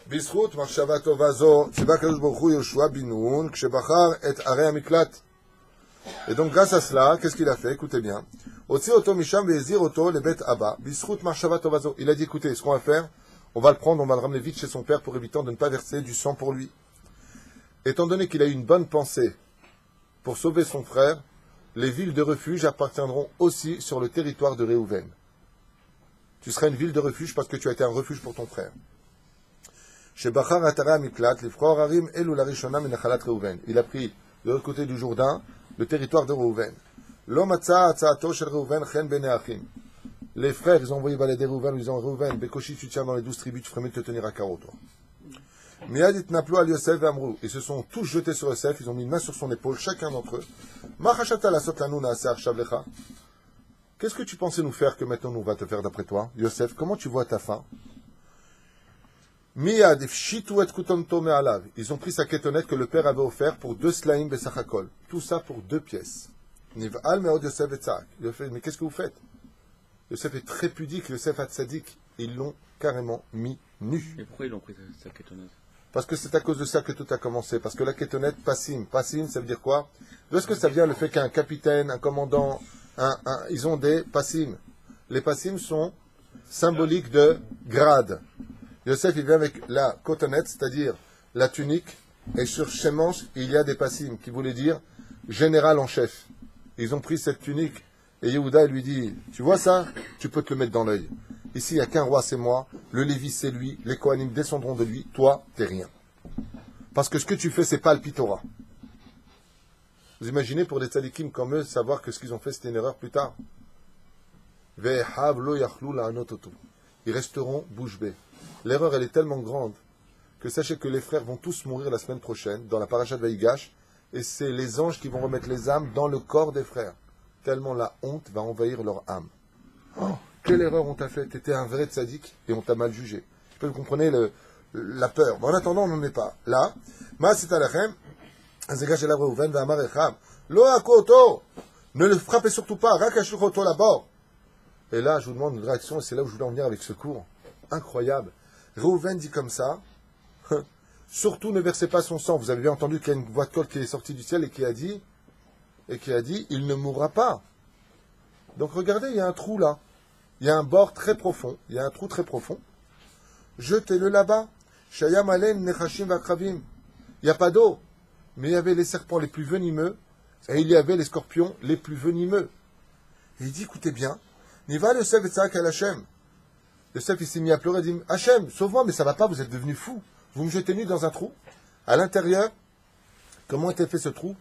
Speaker 1: בזכות מחשבה טובה זו, ציווה הקדוש ברוך הוא יהושע בן נון, כשבחר את ערי המקלט. Et donc, grâce à cela, qu'est-ce qu'il a fait? Écoutez bien. Otzi oto misham ve'ezir oto le bet abba. B'zchut machshava tova zo. Il a dit, écoutez, ce qu'on va faire, on va le prendre, on va le ramener vite chez son père pour éviter de ne pas verser du sang pour lui. Étant donné qu'il a eu une bonne pensée pour sauver son frère, les villes de refuge appartiendront aussi sur le territoire de Réhouven. Tu seras une ville de refuge parce que tu as été un refuge pour ton frère. Il a pris de l'autre côté du Jourdain le territoire de Réhouven. Les frères, ils ont envoyé balader Réhouven, ils ont dit, Réhouven, Békoshi, tu tiens dans les 12 tribus, tu ferais mieux de te tenir à carreau, toi. Miyad itnaplu al Yosef ve'amru. Ils se sont tous jetés sur Yosef, ils ont mis une main sur son épaule, chacun d'entre eux. Ma chashata lasot lanu na'aseh arshav lecha. Qu'est-ce que tu pensais nous faire que maintenant nous va te faire d'après toi, Yosef? Comment tu vois ta fin? Miyad ifshitu et kutomto me'alav. Ils ont pris sa kétonnette que le père avait offert pour 2 slaim besachakol. Tout ça pour 2 pièces. Niv'al me'od Yosef et tzak. Yosef, mais qu'est-ce que vous faites? Yosef est très pudique, Yosef a tzaddik. Ils l'ont carrément mis nu.
Speaker 2: Et pourquoi ils l'ont pris sa kétonnette?
Speaker 1: Parce que c'est à cause de ça que tout a commencé. Parce que la kétonnette, passim, ça veut dire quoi? D'où est-ce que ça vient le fait qu'un capitaine, un commandant, ils ont des passim? Les passim sont symboliques de grade. Yosef, il vient avec la cotonnette, c'est-à-dire la tunique, et sur ses manches, il y a des passim, qui voulait dire général en chef. Ils ont pris cette tunique, et Yehuda lui dit, tu vois ça? Tu peux te le mettre dans l'œil. Ici, il n'y a qu'un roi, c'est moi. Le Lévi, c'est lui. Les Kohanim descendront de lui. Toi, t'es rien. Parce que ce que tu fais, c'est pas le Pitora. Vous imaginez pour des tzadikim comme eux, savoir que ce qu'ils ont fait, c'était une erreur plus tard. Ils resteront bouche bée. L'erreur, elle est tellement grande que sachez que les frères vont tous mourir la semaine prochaine dans la paracha de Vaïgash, et c'est les anges qui vont remettre les âmes dans le corps des frères. Tellement la honte va envahir leur âme. Oh, quelle erreur on t'a fait? T'étais un vrai tzaddik et on t'a mal jugé. Je peux vous comprenez la peur. Mais en attendant, on n'en est pas. Là, ma c'est alachem, azega shel Reuven ve'amar echam, lo akoto, ne le frappez surtout pas, rakashuchoto là-bas. Et là, je vous demande une réaction, et c'est là où je voulais en venir avec ce cours. Incroyable. Reuven dit comme ça, surtout ne versez pas son sang. Vous avez bien entendu qu'il y a une voix de colle qui est sortie du ciel et qui a dit, il ne mourra pas. Donc regardez, il y a un trou là. Il y a un bord très profond. Il y a un trou très profond. Jetez-le là-bas. Shayam alen nechashim vakravim. Il n'y a pas d'eau. Mais il y avait les serpents les plus venimeux et il y avait les scorpions les plus venimeux. Et il dit, écoutez bien, Niva Yosef et Tzak al Hashem. Yosef, il s'est mis à pleurer, il dit, Hashem, sauve-moi, mais ça va pas, vous êtes devenu fou. Vous me jetez nu dans un trou. À l'intérieur, comment était fait ce trou?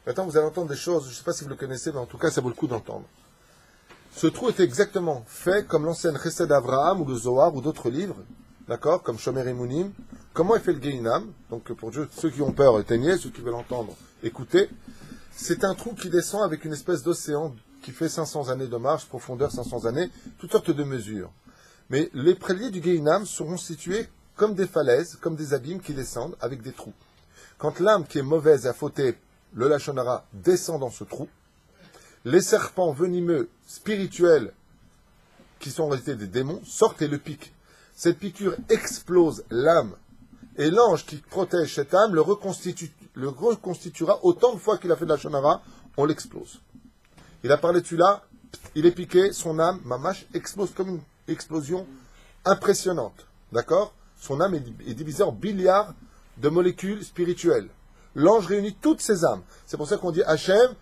Speaker 1: Maintenant, vous allez entendre des choses, je ne sais pas si vous le connaissez, mais en tout cas, ça vaut le coup d'entendre. Ce trou était exactement fait comme l'ancienne Chesed Avraham ou le Zohar ou d'autres livres, d'accord, comme Shomer Emunim. Comment est fait le Gehinam? Donc, pour ceux qui ont peur, éteignez, ceux qui veulent entendre, écoutez. C'est un trou qui descend avec une espèce d'océan qui fait 500 années de marche, profondeur 500 années, toutes sortes de mesures. Mais les préliers du Gehinam seront situés comme des falaises, comme des abîmes qui descendent avec des trous. Quand l'âme qui est mauvaise et a fauté, le Lachon Hara, descend dans ce trou, les serpents venimeux, spirituels, qui sont en réalité des démons, sortent et le piquent. Cette piqûre explose l'âme. Et l'ange qui protège cette âme le reconstituera autant de fois qu'il a fait de la shonara, on l'explose. Il a parlé de celui-là, il est piqué, son âme, mamash, explose comme une explosion impressionnante. D'accord? Son âme est divisée en milliards de molécules spirituelles. L'ange réunit toutes ses âmes. C'est pour ça qu'on dit Hachem,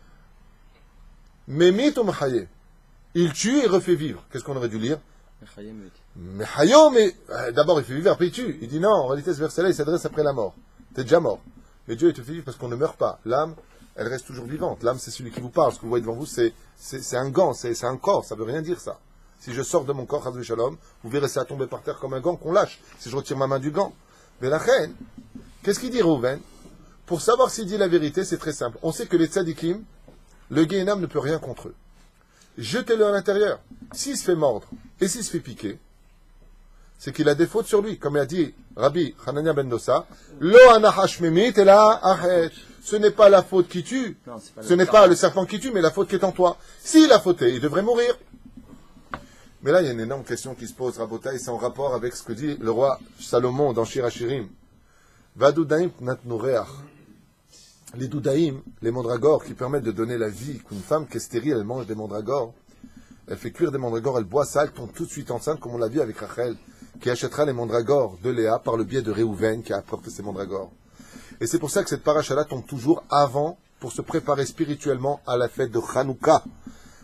Speaker 1: Memit ou Mechaye. Il tue et refait vivre. Qu'est-ce qu'on aurait dû lire? Mechayo, mais d'abord il fait vivre, après il tue. Il dit non, en réalité ce verset-là il s'adresse après la mort. T'es déjà mort. Mais Dieu il te fait vivre parce qu'on ne meurt pas. L'âme, elle reste toujours vivante. L'âme c'est celui qui vous parle. Ce que vous voyez devant vous, c'est un gant, c'est un corps. Ça veut rien dire ça. Si je sors de mon corps, Chazvé Shalom, vous verrez ça tomber par terre comme un gant qu'on lâche. Si je retire ma main du gant. Mais la reine, qu'est-ce qu'il dit Reuven? Pour savoir s'il dit la vérité, c'est très simple. On sait que les tzadikim, le Gehinam ne peut rien contre eux. Jetez-le à l'intérieur. S'il se fait mordre et s'il se fait piquer, c'est qu'il a des fautes sur lui. Comme il a dit Rabbi Hanania ben Dosa, Lo anahash memit et la ahet. Ce n'est pas la faute qui tue.
Speaker 2: Non,
Speaker 1: ce n'est pas le serpent qui tue, mais la faute qui est en toi. S'il a fauté, il devrait mourir. Mais là, il y a une énorme question qui se pose, Rabotai, c'est en rapport avec ce que dit le roi Salomon dans Shir Hashirim. Vadoudaim natnureach. Les doudaïm, les mandragores qui permettent de donner la vie, qu'une femme qui est stérile, elle mange des mandragores, elle fait cuire des mandragores, elle boit ça, elle tombe tout de suite enceinte, comme on l'a vu avec Rachel, qui achètera les mandragores de Léa par le biais de Réhouven, qui a apporté ces mandragores. Et c'est pour ça que cette paracha-là tombe toujours avant, pour se préparer spirituellement à la fête de Hanouka.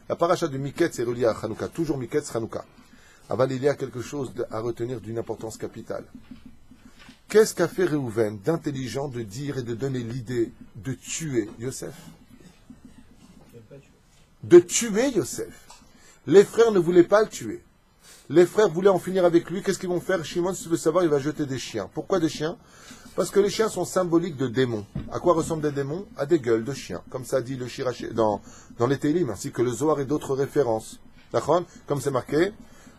Speaker 1: La paracha de Miketz est reliée à Hanouka, toujours Miketz, Hanouka. Aval, il y a quelque chose à retenir d'une importance capitale. Qu'est-ce qu'a fait Réhouven d'intelligent de dire et de donner l'idée de tuer Yosef? De tuer Yosef. Les frères ne voulaient pas le tuer. Les frères voulaient en finir avec lui. Qu'est-ce qu'ils vont faire? Shimon, si tu veux savoir, il va jeter des chiens. Pourquoi des chiens? Parce que les chiens sont symboliques de démons. À quoi ressemblent des démons? À des gueules de chiens. Comme ça dit le Shirash dans les Télim, ainsi que le Zohar et d'autres références. D'accord? Comme c'est marqué,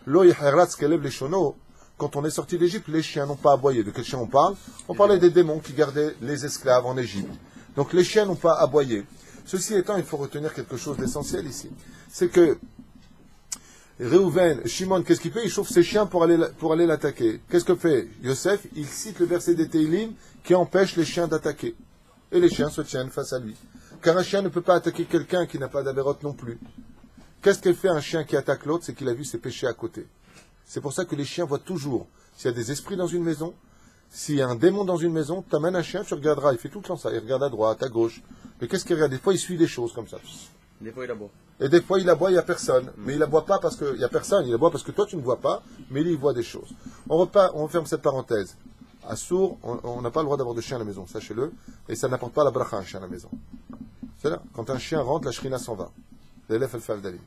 Speaker 1: Lo yiharatz kelev leshono. Quand on est sorti d'Égypte, les chiens n'ont pas aboyé. De quel chien on parle? On parlait des démons qui gardaient les esclaves en Égypte. Donc les chiens n'ont pas aboyé. Ceci étant, il faut retenir quelque chose d'essentiel ici. C'est que Réhouven, Shimon, qu'est-ce qu'il fait? Il chauffe ses chiens pour aller l'attaquer. Qu'est-ce que fait Yosef? Il cite le verset des Télim qui empêche les chiens d'attaquer. Et les chiens se tiennent face à lui. Car un chien ne peut pas attaquer quelqu'un qui n'a pas d'avérote non plus. Qu'est-ce qu'elle fait un chien qui attaque l'autre? C'est qu'il a vu ses péchés à côté. C'est pour ça que les chiens voient toujours. S'il y a des esprits dans une maison, s'il y a un démon dans une maison, tu amènes un chien, tu regarderas. Il fait tout le temps ça. Il regarde à droite, à gauche. Mais qu'est-ce qu'il regarde? Des fois, il suit des choses comme ça.
Speaker 2: Des fois, il aboie.
Speaker 1: Et des fois, il aboie, il n'y a personne. Mais il aboie pas parce qu'il n'y a personne. Il aboie parce que toi, tu ne vois pas. Mais lui, il voit des choses. On ferme cette parenthèse. À Sour, on n'a pas le droit d'avoir de chien à la maison, sachez-le. Et ça n'apporte pas la bracha, un chien à la maison. C'est là. Quand un chien rentre, la shrina s'en va. L'élève, elle fait al-dali.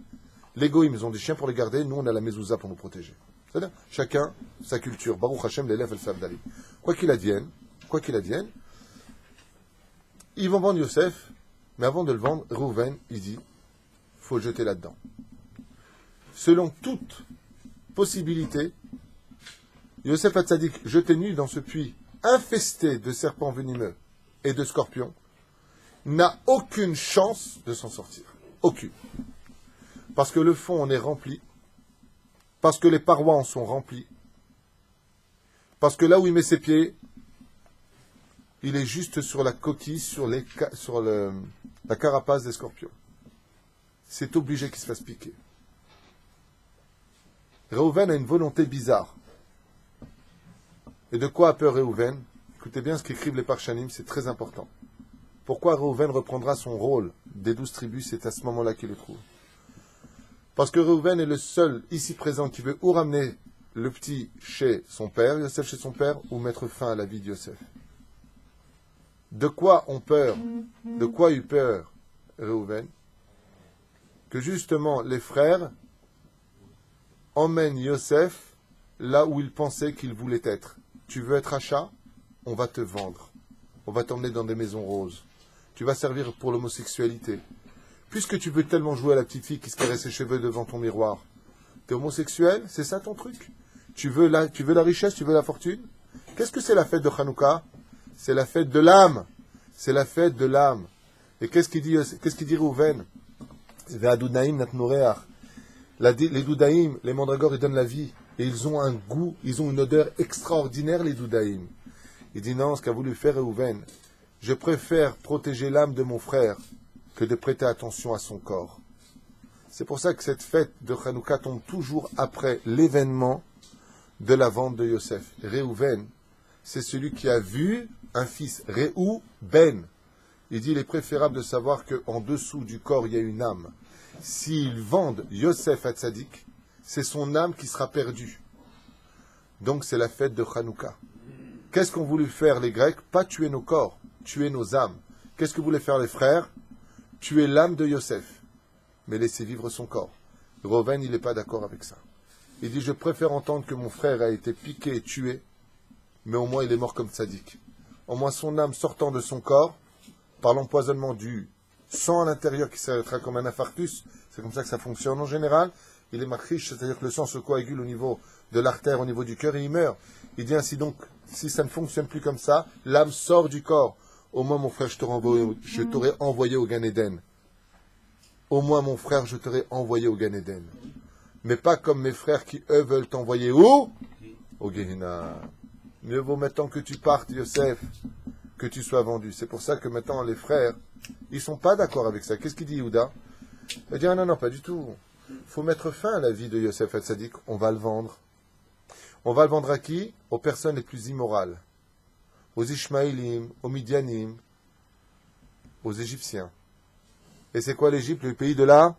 Speaker 1: Les goïms, ils ont des chiens pour les garder. Nous, on a la mezouza pour nous protéger. C'est-à-dire, chacun, sa culture. Baruch Hashem, l'élève, elle fait al-dali. Quoi qu'il advienne, ils vont vendre Yosef. Mais avant de le vendre, Reuven, il dit, faut le jeter là-dedans. Selon toute possibilité, Yosef Hatzadik, jeté nu dans ce puits infesté de serpents venimeux et de scorpions, n'a aucune chance de s'en sortir. Aucune. Parce que le fond en est rempli, parce que les parois en sont remplies, parce que là où il met ses pieds, il est juste sur la coquille, sur la carapace des scorpions. C'est obligé qu'il se fasse piquer. Réhouven a une volonté bizarre. Et de quoi a peur Réhouven? Écoutez bien ce qu'écrivent les Parshanim, c'est très important. Pourquoi Réhouven reprendra son rôle des 12 tribus? C'est à ce moment-là qu'il le trouve. Parce que Réhouven est le seul ici présent qui veut ou ramener le petit chez son père, Yosef chez son père, ou mettre fin à la vie de Yosef. De quoi ont peur? De quoi eut peur Réhouven? Que justement les frères emmènent Yosef là où il pensait qu'il voulait être. Tu veux être achat? On va te vendre. On va t'emmener dans des maisons roses. Tu vas servir pour l'homosexualité. Puisque tu veux tellement jouer à la petite fille qui se caresse ses cheveux devant ton miroir. T'es homosexuel? C'est ça ton truc? Tu veux la richesse? Tu veux la fortune? Qu'est-ce que c'est la fête de Hanouka? C'est la fête de l'âme. C'est la fête de l'âme. Et qu'est-ce qu'il dit Réhouven? Les doudaïm, les mandragores, ils donnent la vie. Et ils ont un goût, ils ont une odeur extraordinaire, les doudaïm. Il dit non, ce qu'a voulu faire Réhouven, je préfère protéger l'âme de mon frère que de prêter attention à son corps. C'est pour ça que cette fête de Hanouka tombe toujours après l'événement de la vente de Yosef. Réhouven, c'est celui qui a vu un fils, Réhouben. Il dit, il est préférable de savoir qu'en dessous du corps, il y a une âme. S'ils vendent Yosef à Tzadik, c'est son âme qui sera perdue. Donc c'est la fête de Hanouka. Qu'est-ce qu'ont voulu faire les Grecs? Pas tuer nos corps, tuer nos âmes. Qu'est-ce que voulaient faire les frères? Tuer l'âme de Yosef, mais laisser vivre son corps. Réhouven, il n'est pas d'accord avec ça. Il dit, je préfère entendre que mon frère a été piqué et tué, mais au moins il est mort comme Tzadik. Au moins son âme sortant de son corps, par l'empoisonnement du sang à l'intérieur qui s'arrêtera comme un infarctus, c'est comme ça que ça fonctionne en général, il est marchiche, c'est-à-dire que le sang se coagule au niveau de l'artère, au niveau du cœur, et il meurt. Il dit ainsi donc, si ça ne fonctionne plus comme ça, l'âme sort du corps. Au moins mon frère, je t'aurais envoyé au Gan Eden. Au moins mon frère, je t'aurais envoyé au Gan Eden. Mais pas comme mes frères qui, eux, veulent t'envoyer où? Au Gehenna. Mieux vaut maintenant que tu partes, Yosef, que tu sois vendu. C'est pour ça que maintenant les frères, ils sont pas d'accord avec ça. Qu'est-ce qu'il dit Yehuda? Il dit ah, non, pas du tout. Il faut mettre fin à la vie de Yosef Hatzadik. On va le vendre. On va le vendre à qui? Aux personnes les plus immorales. Aux Ishmaélim, aux Midianim, aux Égyptiens. Et c'est quoi l'Égypte? Le pays de la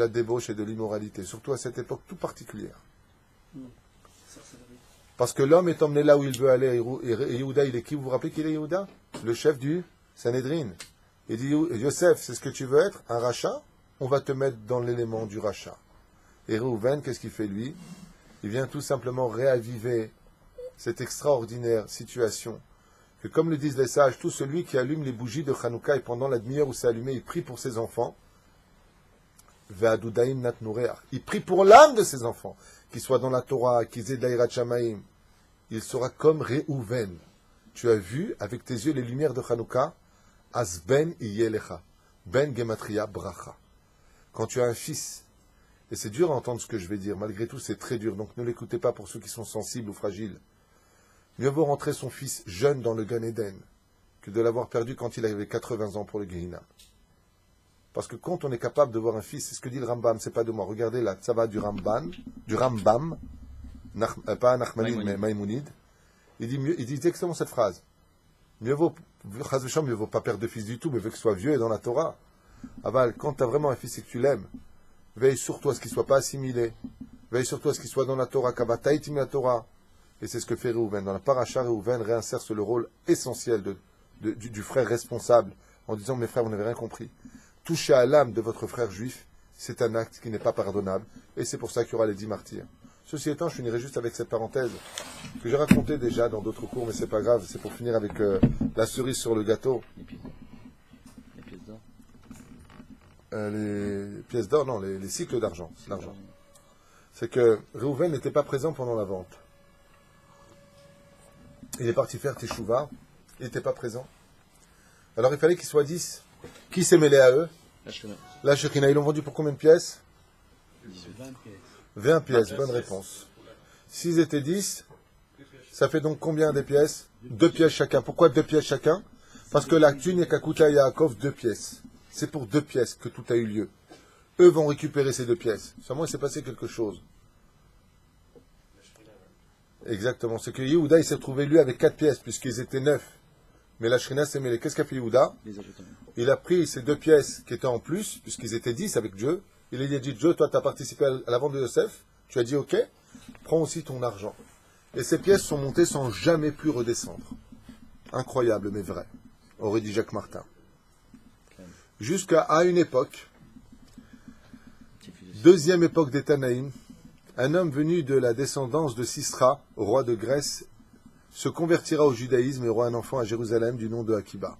Speaker 1: débauche et de l'immoralité. Surtout à cette époque tout particulière. Parce que l'homme est emmené là où il veut aller. Et Yehuda, il est qui? Vous vous rappelez qu'il est Yehuda? Le chef du Sanhédrin. Il dit, Yosef, c'est ce que tu veux être? Un rachat? On va te mettre dans l'élément du rachat. Et Réhouven, qu'est-ce qu'il fait lui? Il vient tout simplement réaviver cette extraordinaire situation que, comme le disent les sages, tout celui qui allume les bougies de Hanouka et pendant la demi-heure où c'est allumé, il prie pour ses enfants. Ve'adudaim nat nureach. Il prie pour l'âme de ses enfants, qu'ils soient dans la Torah, qu'ils aient de l'Aïrat Shamaim. Il sera comme Réhouven. Tu as vu avec tes yeux les lumières de Hanouka, Asben Iyelecha. Ben Gematria Bracha. Quand tu as un fils, et c'est dur à entendre ce que je vais dire, malgré tout c'est très dur, donc ne l'écoutez pas pour ceux qui sont sensibles ou fragiles. Mieux vaut rentrer son fils jeune dans le Gan Eden que de l'avoir perdu quand il avait 80 ans pour le Gehinna. Parce que quand on est capable de voir un fils, c'est ce que dit le Rambam, c'est pas de moi. Regardez la tzava du Rambam, pas Nachmanide, mais Maïmounide. Il dit exactement cette phrase. Mieux vaut pas perdre de fils du tout, mais veut qu'il soit vieux et dans la Torah. Aval, quand tu as vraiment un fils et que tu l'aimes, veille sur toi à ce qu'il ne soit pas assimilé. Veille sur toi à ce qu'il soit dans la Torah. Kabataïtim la Torah. Et c'est ce que fait Réhouven. Dans la paracha, Réhouven réinsère le rôle essentiel du frère responsable en disant, mes frères, vous n'avez rien compris. Toucher à l'âme de votre frère juif, c'est un acte qui n'est pas pardonnable. Et c'est pour ça qu'il y aura les 10 martyrs. Ceci étant, je finirai juste avec cette parenthèse que j'ai racontée déjà dans d'autres cours, mais c'est pas grave, c'est pour finir avec la cerise sur le gâteau.
Speaker 2: Les pièces d'or.
Speaker 1: Les pièces d'or, non, les cycles d'argent. C'est l'argent. C'est que Réhouven n'était pas présent pendant la vente. Il est parti faire Teshuvah, il n'était pas présent. Alors il fallait qu'ils soient 10. Qui s'est mêlé à eux? La Shekhina. Ils l'ont vendu pour combien de pièces? 20 pièces, bonne réponse. S'ils étaient 10, ça fait donc combien des pièces? 2 pièces chacun. Pourquoi 2 pièces chacun? Parce que la thune et Kakuta Yaakov, 2 pièces. C'est pour 2 pièces que tout a eu lieu. Eux vont récupérer ces 2 pièces. Seulement, il s'est passé quelque chose. Exactement. C'est que Yehuda, il s'est retrouvé lui avec 4 pièces, puisqu'ils étaient 9. Mais la Shrina s'est mêlée. Qu'est-ce qu'a fait Yehuda? Il a pris ces 2 pièces qui étaient en plus, puisqu'ils étaient 10 avec Dieu. Il lui a dit, Dieu, toi, tu as participé à la vente de Yosef. Tu as dit, ok, prends aussi ton argent. Et ces pièces sont montées sans jamais plus redescendre. Incroyable, mais vrai. Aurait dit Jacques Martin. Jusqu'à une époque, deuxième époque des Tanaïm, un homme venu de la descendance de Sisra, roi de Grèce, se convertira au judaïsme et aura un enfant à Jérusalem du nom de Akiba.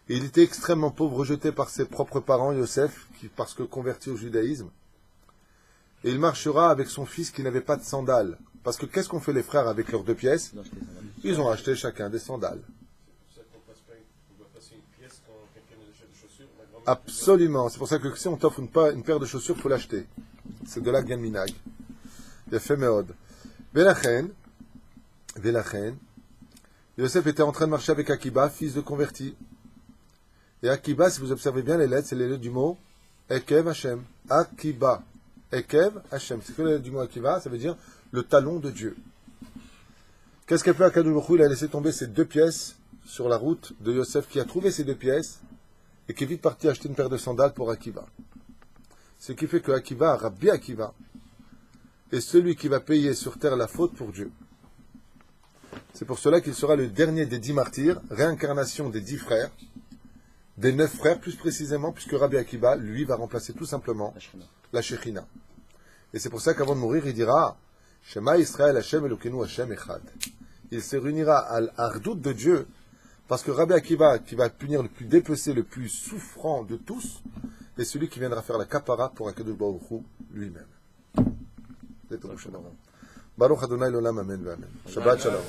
Speaker 1: Et il était extrêmement pauvre, rejeté par ses propres parents, Yosef, parce que converti au judaïsme. Et il marchera avec son fils qui n'avait pas de sandales. Parce que qu'est-ce qu'ont fait les frères avec leurs 2 pièces? Ils ont acheté chacun des sandales. Absolument. C'est pour ça que si on t'offre une paire de chaussures, il faut l'acheter. C'est de la Gan Minag. Il a fait Meod. Velachen, Yosef était en train de marcher avec Akiba, fils de converti. Et Akiba, si vous observez bien les lettres, c'est les lettres du mot Ekev Hashem. Akiba. Ekev Hashem. C'est que les lettres du mot Akiba, ça veut dire le talon de Dieu. Qu'est-ce qu'a fait Akadosh Baruch Hu? Il a laissé tomber ces 2 pièces sur la route de Yosef, qui a trouvé ces 2 pièces et qui est vite parti acheter une paire de sandales pour Akiva. Ce qui fait que Akiva, Rabbi Akiva, est celui qui va payer sur terre la faute pour Dieu. C'est pour cela qu'il sera le dernier des 10 martyrs, réincarnation des 10 frères, des 9 frères plus précisément, puisque Rabbi Akiva, lui, va remplacer tout simplement la Shekhina. Et c'est pour ça qu'avant de mourir, il dira Shema Israël Hashem Elokeinu Hashem Echad. Il se réunira à l'Ardout de Dieu, parce que Rabbi Akiva, qui va punir le plus dépecé, le plus souffrant de tous, est celui qui viendra faire la kapara pour Akadosh Baruch Hu lui-même. Baruch Adonai l'olam, amen, amen. Shabbat shalom.